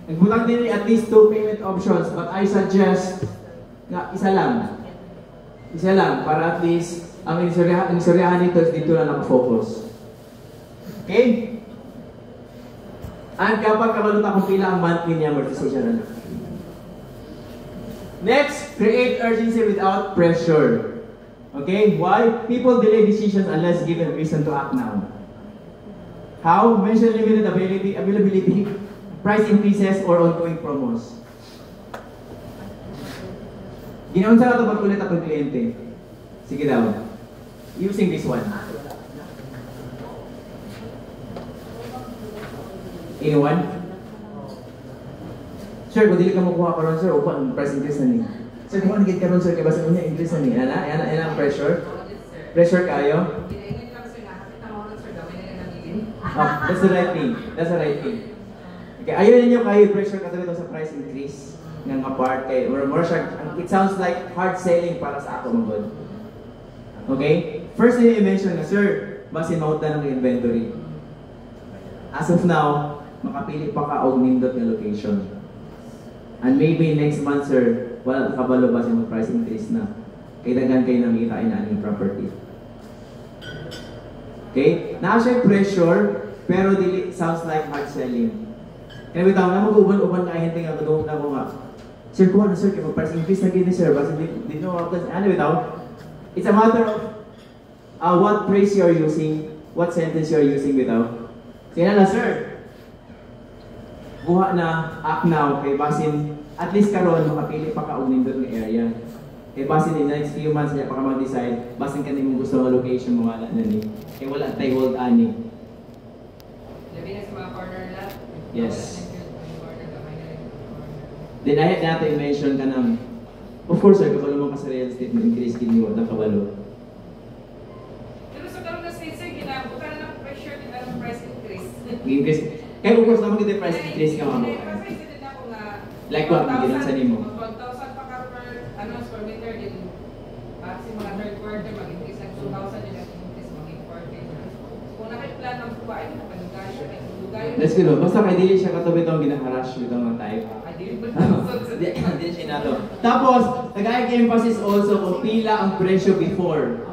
Nagbutang din at least 2 payment options, but I suggest na isa lang. Isa lang, para at least ang insuryahan nito is dito lang nakafocus. Okay? And kapag kabaluta kung pila ang monthly niya, amortization na. Next, create urgency without pressure. Okay? Why? People delay decisions unless given reason to act now. How? Mention limited availability, price increases, or ongoing promos. Ginaunsa na ito pag-ulit akong kliyente. Sige daw. Using this one. A1? Sir, kung dili ka makuha ka ron, sir, upan, price increase na ni. Sir, kung anong ka ron, sir, kaya basta mo niya increase na ni. Yan ang pressure. Pressure kayo. Oh, that's the right thing. That's the right thing. Okay, ayaw ninyo kayo pressure ka talaga sa price increase ng apart kay more siya. It sounds like hard selling para sa ako mga. Okay? First thing i-mention na, sir, basin mautan ng inventory. As of now, makapili pa ka og nindot na location. And maybe next month, sir, wala kabalo ba sa price increase na. Kaya dagan kayo namitain na aning property. Okay? Naa siya pressure, pero dili sounds like hard selling. Kaya bitaw na mag-uban-uban ka hinting nga doon na ko nga. Sir, kuha na sir, kaya mag-price increase na gini sir, basta di nyo ano bitaw? It's a matter of what phrase you're using, what sentence you're using bitaw. Sige na sir. Buha na, act now, kay basin, at least karon makapili pa ka og nindot nga area. Kay basin in the next few months niya pa ka mag-decide, basin ka mong gusto nga location mo wala na ni. Kay wala tayo hold ani.
Labi na sa mga corner lot?
Yes. Then I had natin mention ka ng, of course sir, kabalo mo ka sa real estate, mag-increase din mo na kabalo.
Pero sa karoon na state sir, ginabuka na ng pressure din ang price increase.
Increase. Kaya of course naman kita price increase ka mo. Like what, bigyan sa nimo?
12,000 pa ka per square meter din. At si mga third quarter, mag-increase ng 2,000 din ang increase, mag-increase 14. Kung nakiplan ng buwain, kapag-gasyo,
Let's go. Basta kay dili siya katabi itong ginaharash itong mga type. Hindi siya nato. Tapos, nag-emphasis also kung pila ang presyo before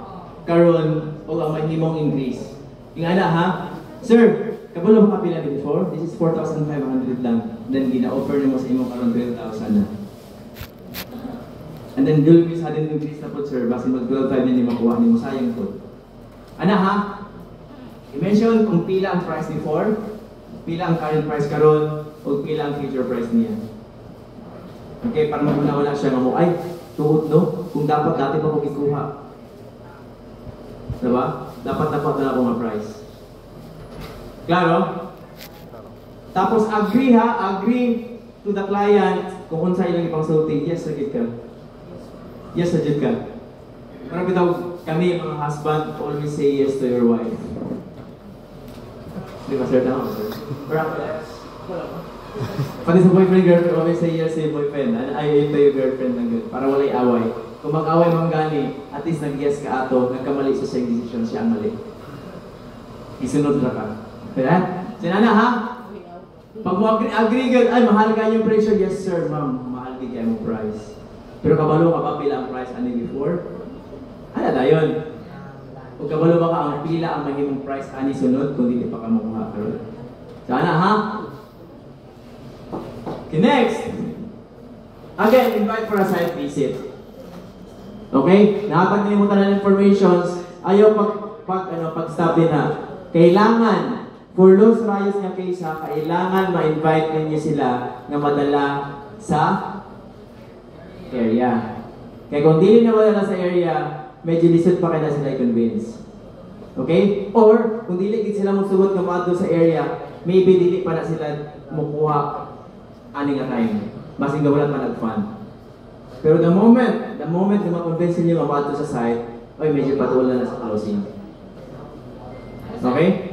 karon o ang mahimong increase. Yung ana ha? Sir, kabalo ba kapila before? This is 4,500 lang. Then gina-offer mo sa imo karon 12,000 na. And then will be sudden increase na po sir, basi mag 12,500 ni makuha ni mo sayang po. Ana ha? I-mention kung pila ang price before, pila ang current price karon, o pila ang future price niya. Okay, para maguna-wala siya nga mo, ay, tuot no? Kung dapat dati pa ko ikuha. Diba? Dapat na ako nga price. Klaro? Tapos agree ha, agree to the client kung unsa ilang ipangsulti. Yes, sagit ka. Yes, sagit ka. Pero bitaw kami mga husband always say yes to your wife. Di ba sir? Tama sir? Pati sa boyfriend, girlfriend, always say yes to your boyfriend. Ay, to your girlfriend lang good. Para walay away. Kung mag-away mang gani, at least nag-yes ka ato, nagkamali sa siyang decision, siya ang mali. Isunod na ka. Kaya? Sinana ha? Pag mo agree good, ay mahal ka yung presyo, yes sir, ma'am, mahal di kayo mo price. Pero kabalo ka ba pila ang price ani before? Ano na yun? Kung kabalo ba ka ang pila ang mahimong price ani sunod, kung hindi pa ka makuha karon. Sana ha? Okay, next. Again, invite for a site visit. Okay? Nakapag-nilimutan ng informations, ayaw pag-stop din ha. Kailangan, for Los Rayos nga case ha, kailangan ma-invite ninyo sila na madala sa area. Kaya kung di na madala sa area, medyo lisod pa kaya sila i-convince. Okay? Or, kung dili sila magsugot ng mga sa area, maybe dili pa na sila mukuha aning nga time. Basing gawalan pa nag-fund. Pero the moment na ma-convince nyo mabato sa site, ay medyo patulan na sa closing. Okay?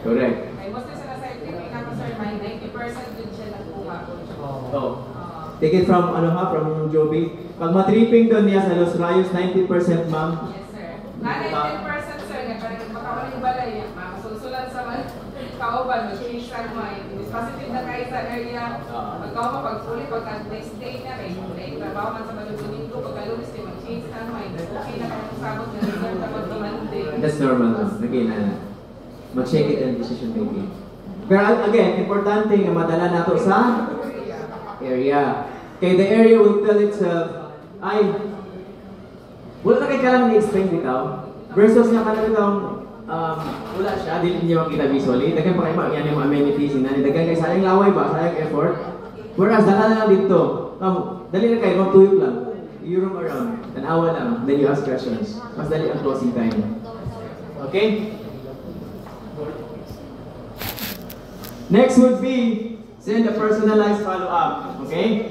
Correct.
May most na sa site tripping ako sir, may 90% din siya nakuha.
Oh. Take it from from Joby. Pag ma-tripping doon niya sa Los Rayos, 90% ma'am.
Yes sir. Nanay 10% sir, nga parang makawala yung balay, makasulsulan sa kauban, mag-change sa mind. Mas positive na kayo sa area. Pagkawa pag-uli, pagka-next day na, may trabaho man sa malugunin ko, pagka-lunis din, mag-change sa mind. Okay na kayo sabot na result na mag-Monday.
That's normal. Again, mag-check it and decision making. Pero again, importante nga madala nato sa area. Okay, the area will tell itself, ay, wala na kayo kailangan i-explain bitaw. Versus nga kanang itong, wala siya, dili niyo makita visually. Dagan pa kayo yan yung amenities, dagan kayo sayang laway ba, sayang effort. Whereas, dala na lang dito. Dali na kayo, magtuyok lang. You roam around, tanawa lang, then you ask questions. Mas dali ang closing time. Okay? Next would be, send a personalized follow-up. Okay?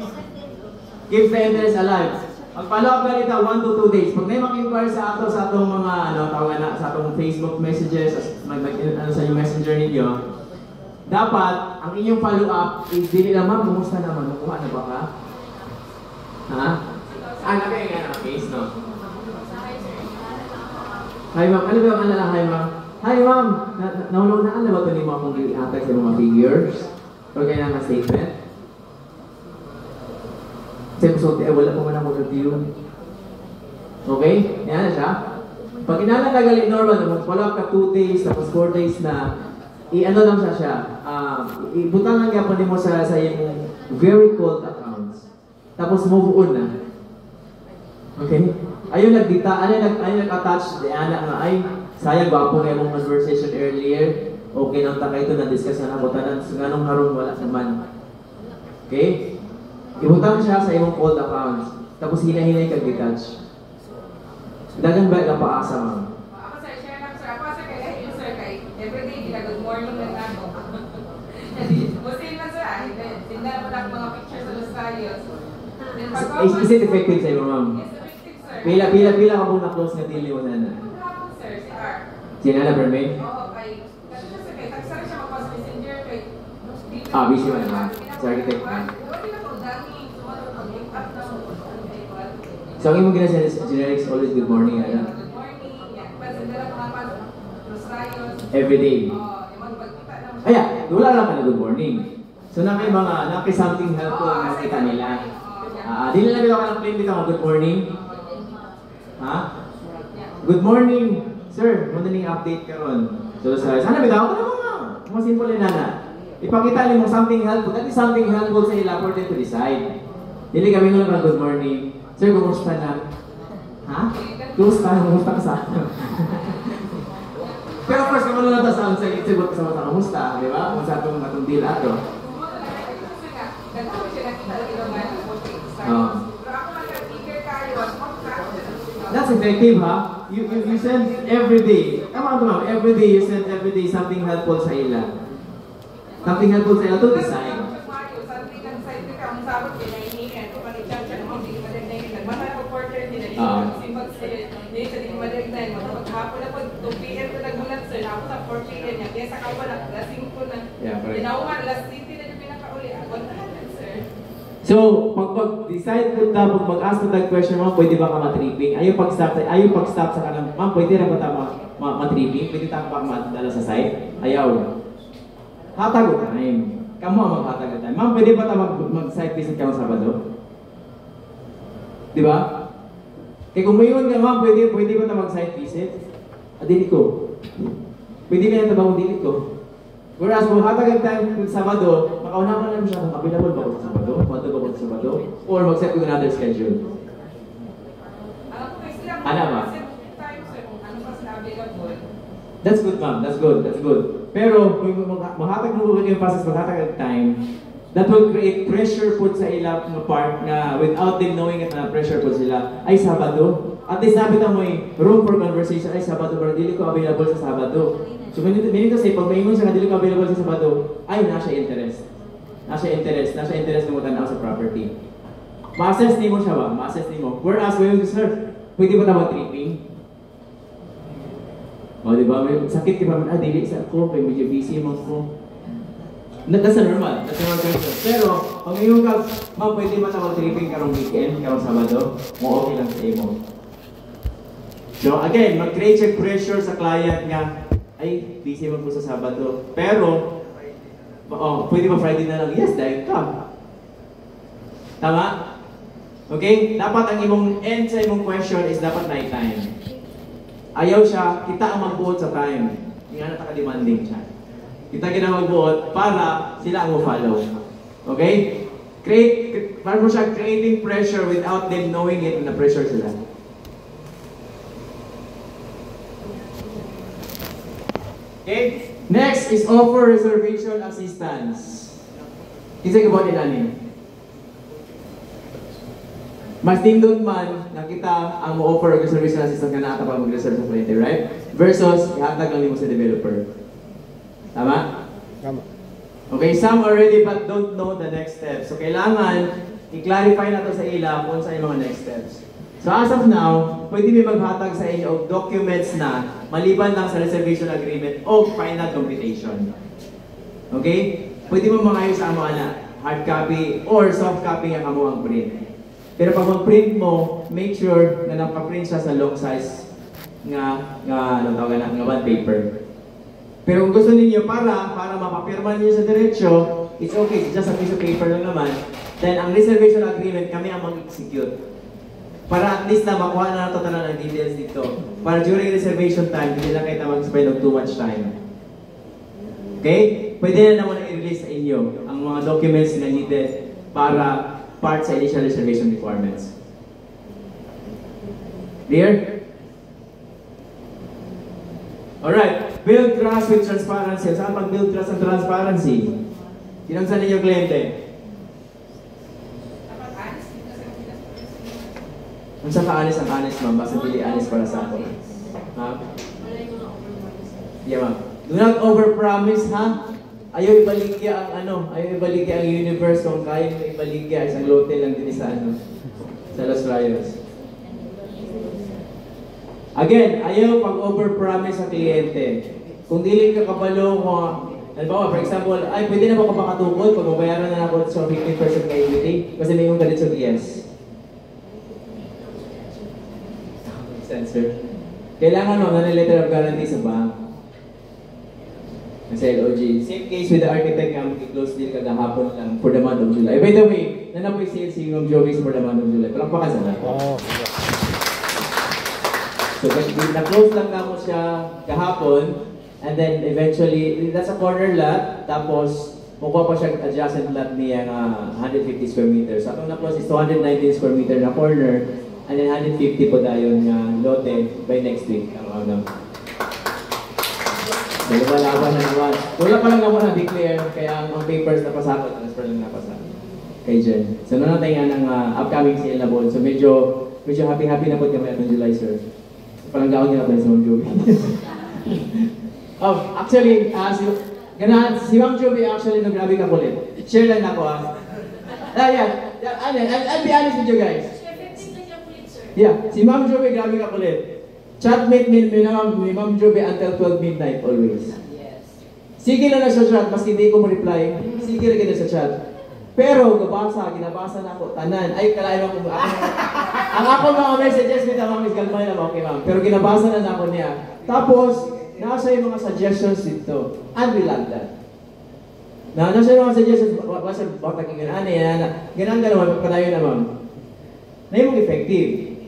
Keep the interest alive. Mag-follow up ganito 1 to 2 days. Pag may mag-inquire sa atong mga tawag na sa atong Facebook messages, sa yung messenger ninyo, dapat ang inyong follow up is dili naman kumusta naman, kuha na ba ka? Ha? Nagay nga na case, no? Hi ma'am, ano ba ang alala? Hi ma'am. Hi ma'am, naunaan na ba ito ni mo akong i-attack sa mga figures? O kaya nga statement? Kasi wala pa man ako review. Okay? Yan na siya. Pag inalagalit normal, mag-follow up ka 2 days, tapos 4 days na, i-ano lang siya. Ibutang lang yapon mo sa yung very cold accounts. Tapos move on na. Okay? Ayun nag-attach, anak nga, ay, sayang gwapo na yung conversation earlier. Okay nang takay ito, na-discuss na ako, ganong harong wala naman. Okay? Ibutang siya sa iyong cold accounts. Tapos hinahinay kag-detach. Dagan ba ang paasa, ma'am?
Ako sir, share lang sir. Ako sir, kaya yung sir kay everyday, good morning na ako. Musin na sir, tingnan mo lang mga pictures sa Los Rayos.
Is it effective sa iyo, ma'am?
Yes, effective sir.
Pila ka pong na-close na deal mo na na?
Sir, si R.
Si Nana Bermain?
Oo, kay... Kasi siya sir, kay tagsara siya magpas messenger kay...
Busy man naman. Sa architect na. So, ang imong ginasa generics always good morning, ano?
Good morning. Pwede nila mga Los Rayos.
Every day.
Magpagkita lang siya.
Kaya, wala lang ka na good morning. So, naki something helpful na nakita nila. Di nila nabitaw ka ng claim dito good morning. Ha? Good morning, sir. Muna ning update ka ron. So, sana bitaw ka na mga simple na na. Ipakita nila mo something helpful. That is something helpful sa ila for them to decide. Dili kami nung good morning. Sir, kumusta na? Ha? Kumusta ka sa akin? Pero of course, kung ano na sa sa itibot sa mga kumusta, di ba? Kung sa itong matong dila ito. That's effective, ha? You send every day. Tama, every day you send something helpful sa ila. Something helpful sa ila to decide. So, pag-decide ko ta, pag mag-ask ko tag question mo, pwede ba ka matripping? Ayaw pag-stop sa kanang, ma'am, pwede na ba ta matripping? Pwede ta pa madala sa site? Ayaw. Hatag o time. Kamu ang maghatag o time. Ma'am, pwede ba ta mag-site visit ka ng Sabado? Di ba? Kaya kung mayon ka, ma'am, pwede ba ta mag-site visit? Dili ko. Pwede ka na tabang dili ko. Whereas kung hatag ang time ng Sabado, makaunaman naman siya kung available ba ko sa Sabado, pwede ba ko sa Sabado, or mag-set ko another schedule. Ano ba? That's good, ma'am. That's good. Pero kung maghatag mo yung process, maghatag ang time, that will create pressure po sa ilang part na without them knowing it na pressure po sila, ay Sabado. At least sabi na mo room for conversation, ay Sabado, pero dili ko available sa Sabado. So, minito say, pag maingon siya na dili ko available sa Sabado, ay, nasa interest mo tanaw sa property. Ma-assess ni mo siya ba? Ma-assess ni mo. Whereas, sir, pwede ba tawag tripping? O, diba? May sakit ka pa, dili sa ako, kay medyo busy mo ko. That's normal question. Pero, pag ngayon ka, ma'am, pwede ba tawag tripping karong weekend, karong Sabado? Okay lang sa imo. So, again, mag-create siya pressure sa client nga, ay, busy mo po sa Sabado. Pero, pwede ba Friday na lang? Yes, dahil come. Tama? Okay? Dapat ang imong end sa imong question is dapat night time. Ayaw siya, kita ang magbuot sa time. Nga nataka-demanding siya. Kita kina magbuot para sila ang follow. Okay? Para mo siya creating pressure without them knowing it na pressure sila. Okay? Next is offer reservation assistance. Isa ka ba nila mas tindot man na kita ang mo-offer reservation assistance ka na ata pa mag-reserve sa cliente, right? Versus, ihatag lang mo sa developer. Tama?
Tama.
Okay, some already but don't know the next steps. So, kailangan i-clarify na to sa ila kung sa mga next steps. So, as of now, pwede may maghatag sa inyo of documents na maliban lang sa reservation agreement o final computation. Okay? Pwede mo makayos sa mga na hard copy or soft copy ang amo ang print. Pero pag mag-print mo, make sure na nakaprint siya sa long size nga one paper. Pero kung gusto ninyo para mapapirma niyo sa diretsyo, it's okay, just a piece of paper lang naman. Then ang reservation agreement kami ang mag-execute. Para at least na makuha na nato tanan ang details dito. Para during reservation time, hindi lang kayo mag-spend of too much time. Okay? Pwede na naman i-release sa inyo ang mga documents na needed para part sa initial reservation requirements. Clear? Alright. Build trust with transparency. Saan pag-build trust and transparency? Sinang saan ninyo kliyente? Kung saan ka-honest ang honest, ma'am, basta pili honest para sa ako. Ha? Yeah, ma'am. Do not overpromise, ha? Ayaw ibaligya ang ayaw ibaligya ang universe kung kaya mo ibaligya isang lote lang din sa sa Los Rayos. Again, ayaw pag-overpromise sa kliyente. Kung dili ka kabalo mo, halimbawa, for example, ay pwede na ba ako makatukod pag mabayaran na ako sa 15% na equity kasi may yung galit sa yes. Sensor. Kailangan mo na letter of guarantee sa bank. Sa LOG. Same case with the architect nga mag-close deal kagahapon lang for the month of July. By the way, nanapoy sales si Ma'am Jovis for the month of July. Palakpakan sa lahat. So, na-close lang na mo siya kahapon, and then eventually, that's a corner lot, tapos mukha pa siya adjacent lot niya 150 square meters. So, atong na-close is 219 square meter na corner, and then 150 po dayon nga lote by next week. Dalawa laban na naman. Wala pa lang naman na-declare, kaya ang papers na pasakot, transfer lang napasakot kay Jen. So, nanatay nga ng upcoming sale na ball. So, medyo happy-happy na po kami atong July, sir. Palanggaon niya natin si Ma'am Jovi. Actually, si Ma'am Jovi actually grabe ka kulit. Share lang ako I'll be honest with you guys. Yeah, si Ma'am Jovi grabe ka kulit. Chatmate ni Ma'am Jovi until 12 midnight always. Sige lang na sa chat, maski hindi ko mo-reply. Sige lang na sa chat. Pero, ginabasa na ako, tanan. Ay, kalahin ako. Ang ako mga messages, may tamang Miss Galmay na okay ma'am. Pero ginabasa na ako niya. Tapos, nasa yung mga suggestions dito. And we love that. Nasa yung mga suggestions, basta bakit ganyan yan. Ganang naman, pagpadayo na ma'am. Na yung effective.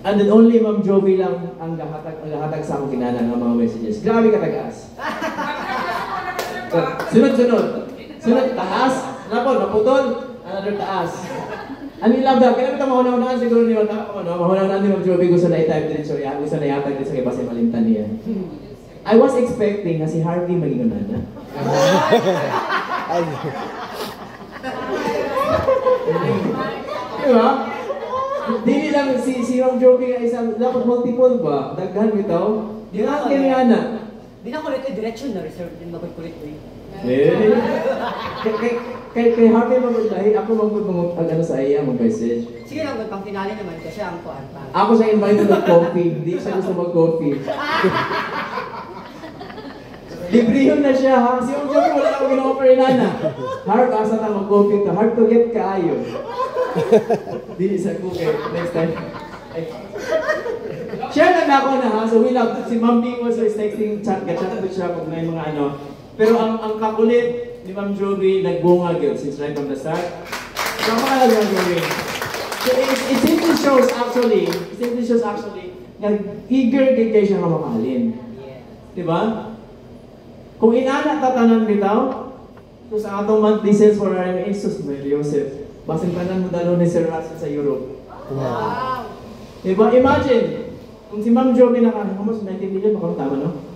And then only Ma'am Jovi lang ang gahatag sa akong kinana ng mga messages. Grabe katagaas. Sunod-sunod. Sunod, taas. Naputol, another taas. Ano yung lambda? Kaya naman mahunahunaan siguro ni mahunahunaan ni Ma'am Jovi gusto na i-type din siya, gusto na i-atag din sa kay Basi Malintan niya. I was expecting na si Harvey maging unana. Diba? Dili lang si Ma'am Jovi nga isang, dapat multiple ba? Daghan bitaw? Ginagin nga na.
Di na kulit yung direction na reserve din magkulit ko
Kay Harvey magulahi, ako mag-ano sa iya, mag-message.
Sige lang, pang-finale naman kasi ang kuhan pa.
Ako siya invite to mag-coffee, hindi siya gusto mag-coffee. Librehon na siya ha, si Ma'am Jovi wala akong gina-offer inana. Harv, asa na mag-coffee to, hard to get kaayo. Di sa cookie, next time. Share lang ako na ha, so we love, si Ma'am Bing was texting, chat ko siya kung may mga ano. Pero ang kakulit ni Ma'am Jovi, nagbunga yun since right from the start. Napakalaga Ma'am Jovi. So it simply shows actually, na eager din kayo siya mamahalin. Diba? Kung inaanak tatanan bitaw, so sa atong monthly sales for RMA, sus, Mary Joseph, basing tanan mo dalo ni Sir Russell sa Europe.
Wow!
Diba? Imagine, kung si Ma'am Jovi naka-90 million, baka tama no?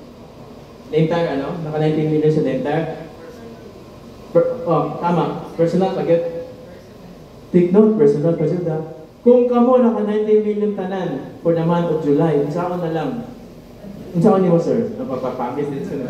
Name tag, naka 19 million sa name tag. Tama. Personal, pagkat. Take note, personal. Kung kamo naka 19 million tanan for the month of July, saan na lang? Saan ni mo, sir? Napapapakis din sila.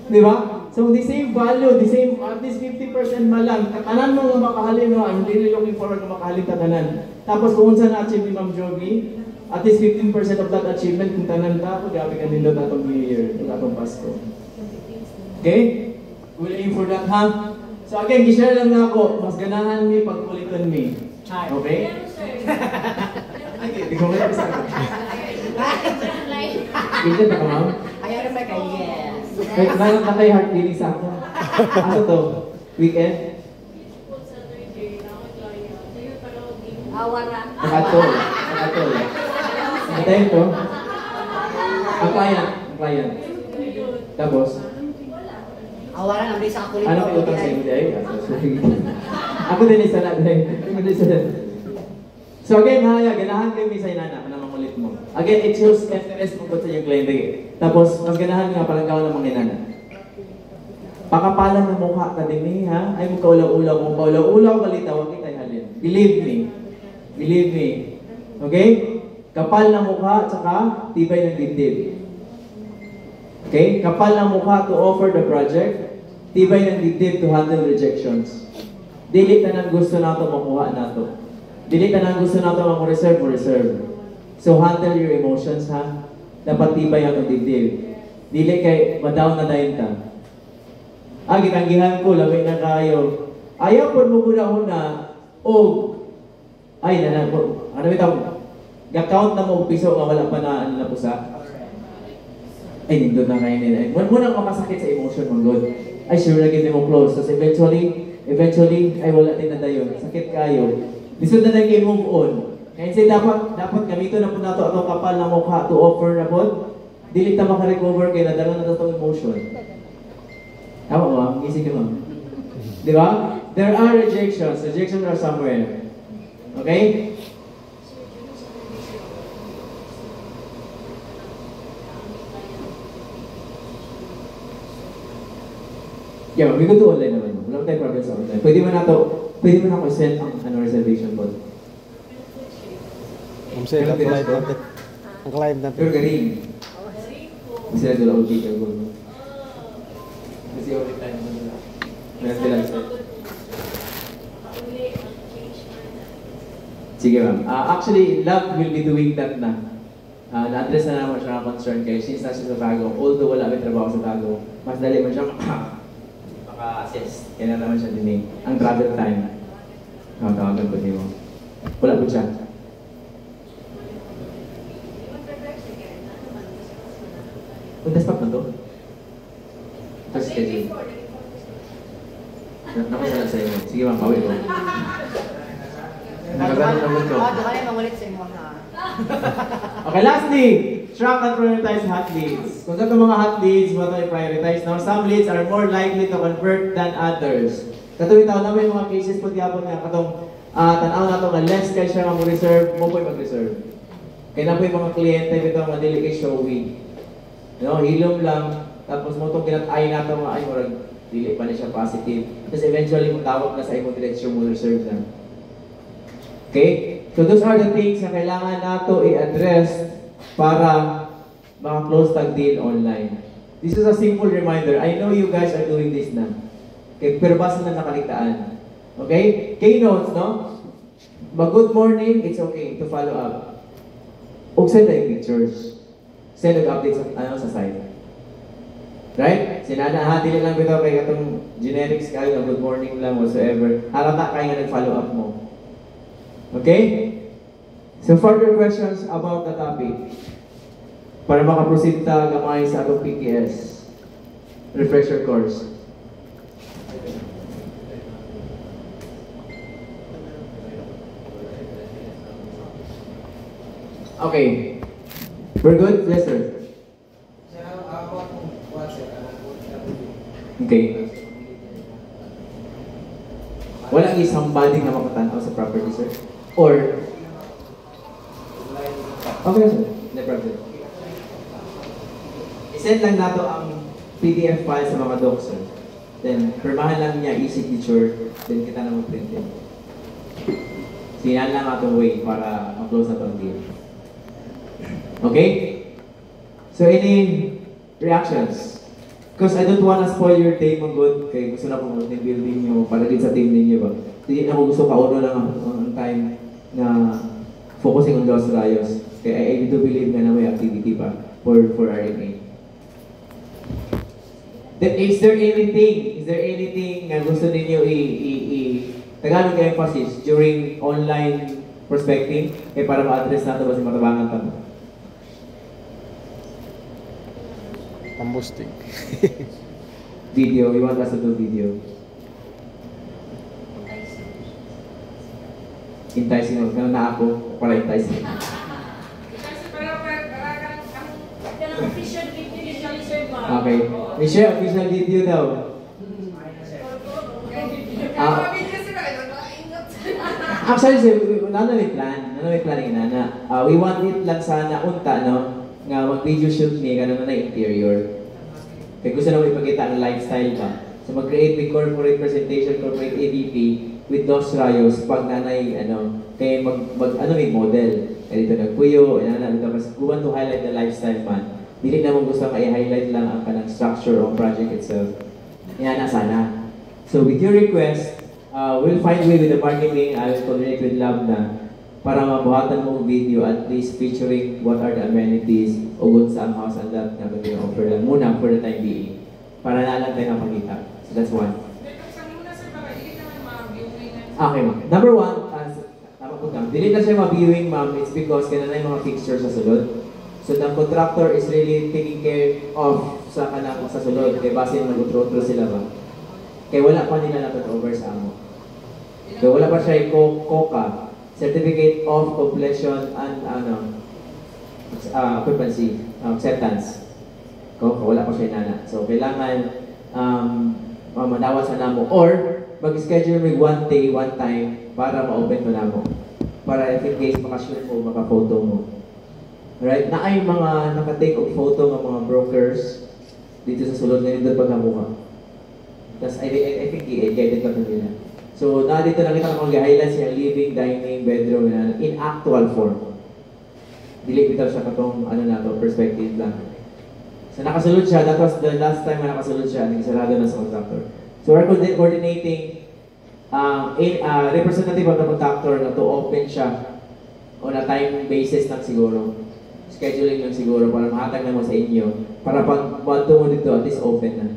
Di ba? So, the same value, the same, at least 50% malang. Tanan mo makahalin mo, I'm really looking forward na makahalin tanan. Tapos, kung saan na-achieve ni Ma'am Jovi, at least 15% of that achievement kung tanan ka, grabe ka nindot atong New Year, atong Pasko. Okay? We'll aim for that, ha? So again, gishare lang na ako, mas ganahan mi pagkulitan mi. Okay? Hindi ko may isa. Weekend na ka, ma'am?
Ayaw naman kayo, yes.
Mayroon na kayo heart feeling sa akin. Ano to? Weekend?
Awara.
Nakatol. Antayin to. Ang client. Tapos?
Awaran ang sa ako
Ano kayo utang sa inyo dahil? Ako din isa na dahil. So again, ganahan kayo may sa inana na mamulit mo. Again, it shows interest mo sa iyong client. Tapos, mas ganahan nga palang ng mga inana. Pakapalan ng mukha ka din ha? Ay mo kaulaw-ulaw, kalitaw, kita halin. Believe me. Okay? Kapal na mukha, tsaka tibay ng dibdib. Okay? Kapal na mukha to offer the project, tibay ng dibdib to handle rejections. Dili na nang gusto nato makuha nato. Dili na nang gusto nato reserve. So handle your emotions ha. Dapat tibay ang dibdib. Dili kay madown na dayon ta. Gitanggihan ko, labi na kayo. Ayaw po mo una o ay na, ga-count na mo piso nga wala pa na pusa. ay, nindot na kayo nila. Muna makasakit sa emotion mo, Lord. Ay, sure na gini mo close. Tapos eventually, ay wala din na dayon. Sakit kayo. Lisod na kayo move on. Kaya say dapat gamito na po na ito atong kapal na mukha to offer na po. Dili ta makarecover kayo na dala na itong emotion. Tama mo, ma'am? Isig ka, ma'am. Di ba? There are rejections. Rejections are somewhere. Okay? Yeah, we could do online naman. Wala tayong problem sa online. Pwede mo na ako send ang reservation code.
Ang sa'yo, ang client natin. Ang client natin.
Pero galing. Kasi na doon ako teacher ko. Kasi ulit tayo naman nila. Meron sila isa. Sige ma'am. Actually, Love will be doing that na. Na-address na naman siya ng concern kayo since nasa sa Tago. Although wala may trabaho sa Tago, mas dali man siya maka-assist. Kaya na naman siya din ang travel time. Tawagan ko din mo. Wala po siya. Stop na to? Ito schedule. Nakasala sa inyo. Sige ma'am, pawin ko. Nakagalan naman ko.
Doon ka na mangulit sa inyo, ha?
Okay, lastly, track and prioritize hot leads. Kung sa itong mga hot leads, mo ito i-prioritize. Now, some leads are more likely to convert than others. Katuloy tao na may mga cases po diapon nga katong tanaw na ito nga less kaya siya nga mo reserve, mo po mag-reserve. Kaya na po yung mga kliyente ito nga dili kay showy. Hilom lang, tapos mo itong kinat-ay na ito nga ay murag dili pa na siya positive. Tapos eventually mo tawag na sa imong diretsyo mo reserve na. Okay? So those are the things na kailangan nato i-address para maka-close tag deal online. This is a simple reminder. I know you guys are doing this na. Okay, pero basta na nakaligtaan. Okay? Keynotes, no? Mag-good morning, it's okay to follow up. O send na yung pictures. Send nag-update sa site. Right? Sinanahati lang bitaw kay katong generics kayo na good morning lang whatsoever. Halata kayo nga nag-follow up mo. Okay? So further questions about the topic. Para makaproceed ta gamay sa atong PTS refresher course. Okay. We're good? Yes, sir. Okay. Walang isang body na makatanaw sa property, sir? Or okay, sir. No problem. I-send lang nato ang PDF file sa mga docs, sir. Then, permahan lang niya e-signature, then kita na mag-print it. Sinan lang atong way para ma-close na itong deal. Okay? So, any reactions? Because I don't want to spoil your day, mga good. Kaya gusto na kung building nyo para din sa team ninyo ba? Hindi na ko gusto kauno lang ang time na focusing on Los Rayos. Kaya I do believe na may activity pa for RMA. Is there anything na gusto ninyo Tagalog emphasis during online prospecting para ma-address natin ba si matabangan tamo?
Pambusting.
Video, you want us to do video? Enticing mo, kaya na ako para enticing.
Official video usually, sir, ma'am.
Okay. Michelle, official video daw. Actually, nano may planning na. We want it lang sana unta, no? Nga mag-video shoot ni ganun na interior. Kaya gusto na ipakita ang lifestyle ba. So mag-create with corporate presentation, corporate ADP with Dos Rayos pag nanay, kaya may model. Kaya dito nagpuyo, mas guwan to highlight the lifestyle man. Dili naman gusto i-highlight lang ang kanang structure of project itself. Yan na sana. So with your request, we'll find way with the marketing. I will coordinate with Lab na para mabuhatan mo video at least featuring what are the amenities o good sa ang house and that na pwede offer lang muna for the time being. Para na lang tayo nakakita. So that's one. Okay, ma'am. Number one, tama po lang. Dili na siya ma-viewing, ma'am. It's because kaya na yung mga fixtures sa sulod. So the contractor is really taking care of sa kanang sa sulod kay base nag-utro sila ba. Kay wala pa nila na-over sa amo. So wala pa siya COCA, Certificate of Completion and occupancy, acceptance. COCA, wala pa siya nana. So kailangan madawas sa namo or mag-schedule with one day, one time para ma-open mo namo. Para if in case makashoot mo, maka-photo mo. Right? Na ay mga naka-take of photo ng mga brokers dito sa sulod ngayon doon pagkamuha. Tapos I think i-edit lang nila. So na dito nakita ko mag-highlight siya living, dining, bedroom in actual form. Dili bitaw siya katong perspective lang. So nakasulod siya, that was the last time na nakasulod siya, nagsarado na sa contractor. So we're coordinating representative of the contractor na to open siya on a time basis lang siguro. Scheduling lang siguro para mahatag na mo sa inyo. Para pag mo dito, at least open na.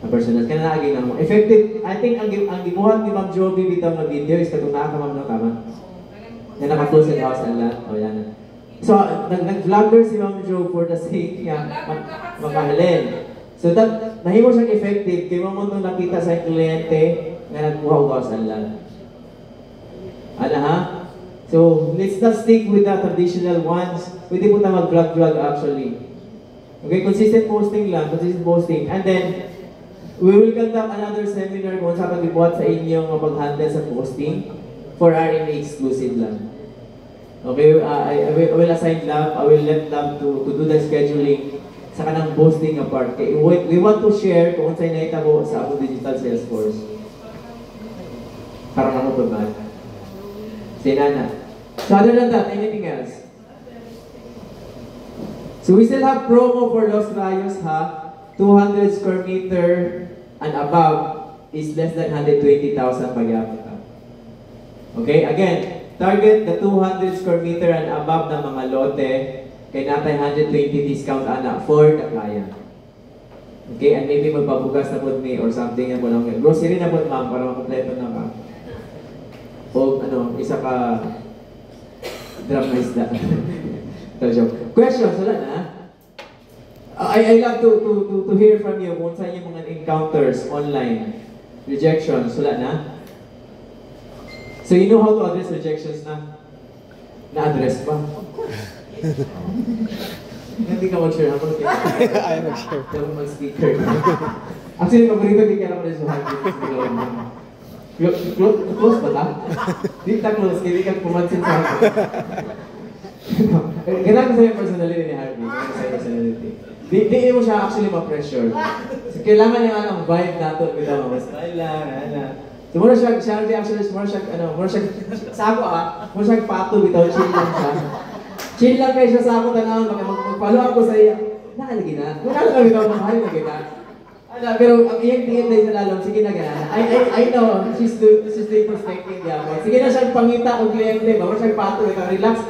Personal. Kaya naagin na mo. Effective, I think ang gibuhat ni Ma'am Jovi bitang na video is katong nakakamam na tama. Na naka-close sa house and lot. O yan. So, nag-vlogger si Ma'am Jo for the sake niya makahalin. So that, nahimo siyang effective kaya mo nung nakita sa kliyente na nagkuha ko sa land. Ala ha? So, let's not stick with the traditional ones. Pwede po na mag-vlog actually. Okay, consistent posting lang, consistent posting. And then, we will conduct another seminar kung saan pag-ibuhat sa inyong pag-handle sa posting for RMA exclusive lang. Okay, I will assign Lab, I will let Lab to do the scheduling sa kanang posting apart. Okay, we want to share kung saan nakita ko sa akong digital Salesforce. Para na mo ba? Sinana. So other than that, anything else? So we still have promo for Los Rayos ha. 200 square meter and above is less than 120,000 pagyapon. Okay, again, target the 200 square meter and above na mga lote. Kaya natin 120 discount ana for the client. Okay, and maybe magpabugas na po me or something na po lang. Grocery na po ma'am para makompleto na ka. O isa ka drum na isda. Questions, wala na? I love to hear from you kung saan yung mga encounters online. Rejections, wala na? So you know how to address rejections na? Na-address pa? Hindi ka mag-share ako.
Ayaw mag-share.
Ayaw mag-speaker. Actually, paborito di ka naman sa hard close ba ta? Di ta close, hindi ka pumansin sa akin. Ganaan ko sa'yo personality ni Harvey. Ganaan ko sa'yo personality. Di mo siya actually ma-pressure. So, kailangan niya ang vibe nato. Bitaw mo, style lang, So, muna siya actually, muna siya, sa ako muna siya pato, bitaw, chill lang siya. Chill lang kayo siya sa ako, tanawin, mag-follow ako sa iya. Nakalagi na. Wala lang bitaw, mahal na kita. Pero ang iyang tingin dahil sa lalong, sige na gana. I know, she's doing perspective niya. Sige na siyang pangita o kliyente, muna siyang pato, relax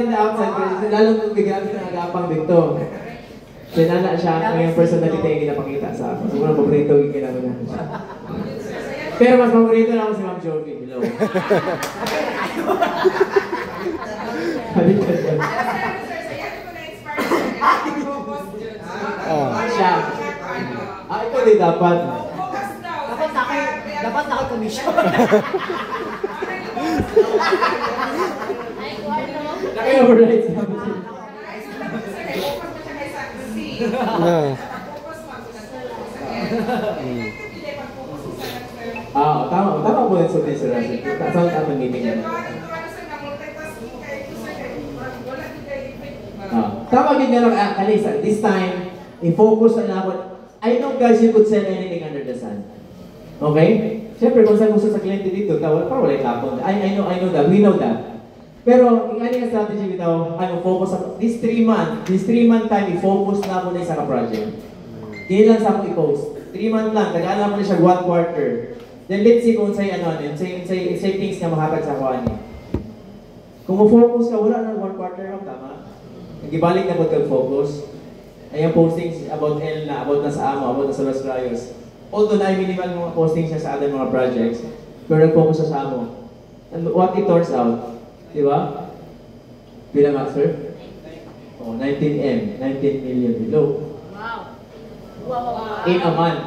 in the outside, pero lalong kung gagamit na nag-aapang dito. Sinana siya, ang yung personality yung ginapakita sa ako. So, muna paborito yung ginagawa na siya. Pero mas paborito na ako si Ma'am Jovi. Hello. Halika siya. Siya. Ikaw din dapat.
Dapat naka-commission.
Naki-override sa ako. Tama po din sa Mr. Russell. Saan ang meeting yan? Tama din nga lang, Kalisa, this time, i-focus na ako. I know guys, you could sell anything under the sun. Okay? Siyempre, kung saan gusto sa kliyente dito, para wala yung tapon. I know that, we know that. Pero, yung aning strategy bitaw, focus ako, this 3-month time, i-focus na ako na isa ka-project. Hindi lang sa akong i-post. 3 months lang, tagaan mo na siya 1 quarter. Then let's see kung sa'yo say things na mahatag sa kuha niya. Kung mo-focus ka, wala na 1 quarter lang, tama? Nagibalik na po kag-focus. Ay yung postings about L na, about na sa amo, about na sa Los Rayos. Although na minimal mga postings siya sa other mga projects, pero nag-focus siya sa amo. And what it turns out, di ba? Bilang answer? Oh, 19M, 19 million below.
Wow. Wow.
In a month.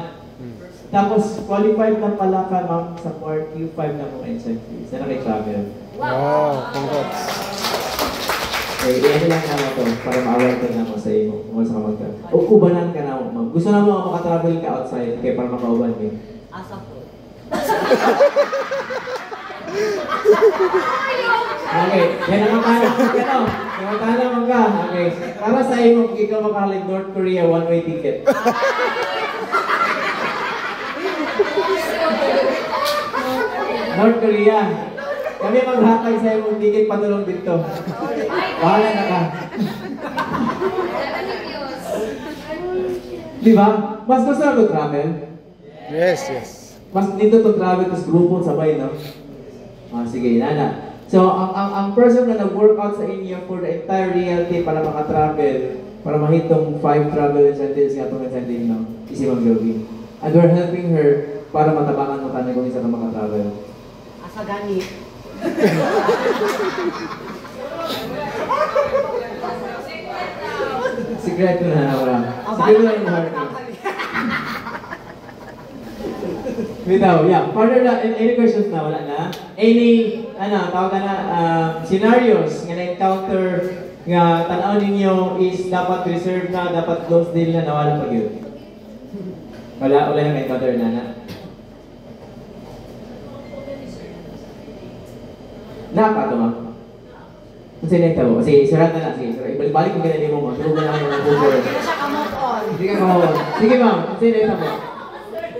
Tapos, qualified na pala ka, ma'am, sa Part Q5 na mga incentives. Na nakay-travel.
Wow, congrats.
Okay, iyan lang naman ito para ma-aware ka naman sa iyo kung sa kamagka. O kubanan ka naman, ma'am. Gusto naman makatravel ka outside kaya para makauban ka.
Asa po.
Okay, yan ang matala. Yan o, yung matala mo ka. Okay, para sa iyo, kung ikaw makahalig North Korea, one-way ticket. North Korea. Kami maghatag sa iyo ticket patulong dito. Bahala na ka. Di ba? Mas gusto na to travel?
Yes, yes.
Mas dito to travel, tapos grupo sabay, no? Ah, sige, nana. So, ang person na nag-workout sa inyo for the entire reality para maka-travel, para mahitong 5 travel incentives nga itong incentive, no? Isi Ma'am Jovi. And we're helping her para matabangan mo tayo kung isa ka maka-travel.
Asa gani.
Secret ko na wala. Secret ko na yung heart. Bitaw, yeah. Further na, any questions na? Wala na? Any, tawag na, scenarios nga na-encounter nga tanaw ninyo is dapat reserve na, dapat close deal na, nawala pag yun? Wala na na-encounter na. Nakato, ma'am. Kasi nito, sige, surat na lang. Sige, ibalik-balik mo ganyan mo, ma'am. Tulog na lang mo ng Google.
Hindi na siya kamove on.
Sige, ma'am. Sige, ma'am. Kasi nito mo.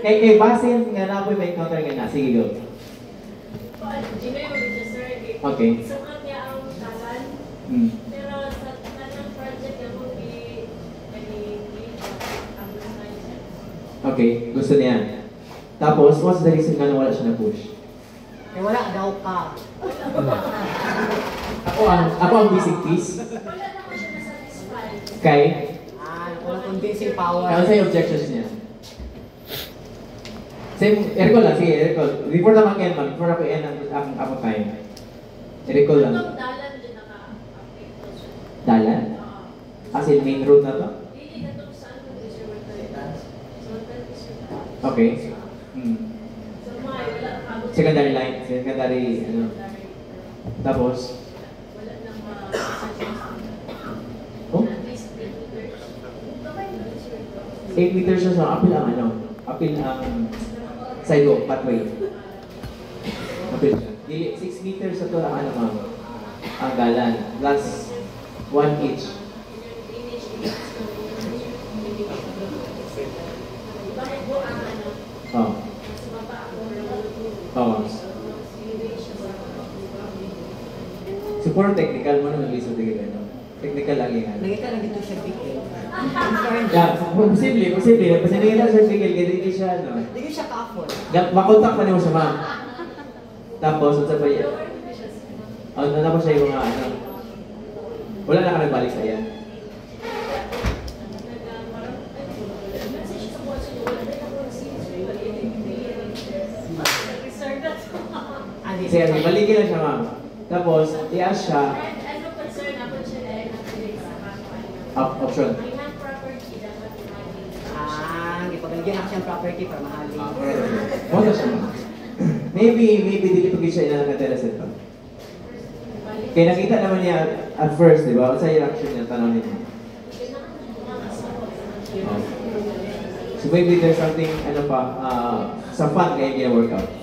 Kay basin nga na po may encounter nga na. Sige, go. Okay.
Sukat niya ang talan. Pero sa tanang project niya mo
Okay, gusto niya. Tapos, what's the reason nga na wala siya na-push?
Eh wala daw ka.
Ako ang basic piece.
Wala naman siya na-satisfy.
Kay?
Wala convincing power.
Ano sa objections niya? Same, i-recall lang, sige, i-recall. Before naman yan, ma'am. Before ako yan ang time. I-recall lang.
Itong dalan din naka-apekto siya.
Dalan? As in main road na to?
Hindi na itong saan mo reservatory. So, that is your
Okay.
So, wala nakabot.
Secondary line, secondary, Tapos?
Wala nang
Oh?
at least 8 meters.
8 meters siya sa apil ang apil ang sidewalk, pathway. Apil siya. Dili, 6 meters sa ito ang ma'am. Ang dalan. Plus 1 each.
Bakit po ang
Oh.
sa baba ako?
Oh. Siguro technical mo naman lisod din ano. Technical lang yan.
Nakita lang dito siya bigay.
Yeah, posible. Kasi nakita siya bigil, hindi siya ano.
Hindi siya ka-afford.
Makontak pa niyo siya ma'am. Tapos, sa pa yan. Tapos siya yung mga ano. Wala na ka nagbalik sa yan. Sige, baligin lang siya ma'am. Tapos, i-ask siya.
Ano concern ako siya dahil nakilig sa mga
Option.
may non-property dapat imagine.
Ipaglalagyan ako siyang property para mahalin.
Wala siya ma'am. Maybe dili pag siya inangatela sa ito. Kaya nakita naman niya at first, di ba? Sa reaction niya, tanong niya. Oh. So maybe there's something, sa fun kaya niya workout.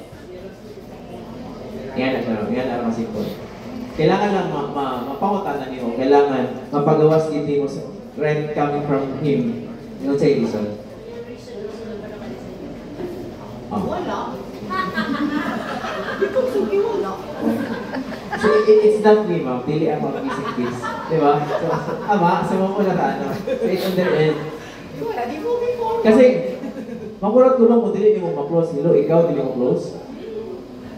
Yan na siya, yan na kasi po. Kailangan lang mapangutanan niyo, kailangan mapagawas hindi mo sa rent coming from him. Yung say reason. Oh.
Wala. Ito sugi wala.
So it's not me, ma'am. Dili ako ang basic piece. Diba? So, sa mga una ka, So it's on their end.
Wala, di mo may forward.
Kasi, makulat ko lang kung dili mo ma-close. Hello, ikaw, dili mo close.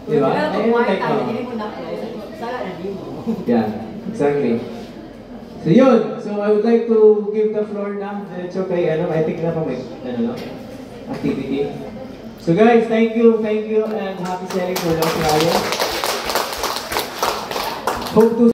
Diba?
Pero kung
Ayun,
white
like,
time, hindi mo na-close. Sala na di mo.
Yeah, exactly. So yun, so I would like to give the floor na diretso kay I think na pa may activity. So guys, thank you, and happy selling for Australia. Hope to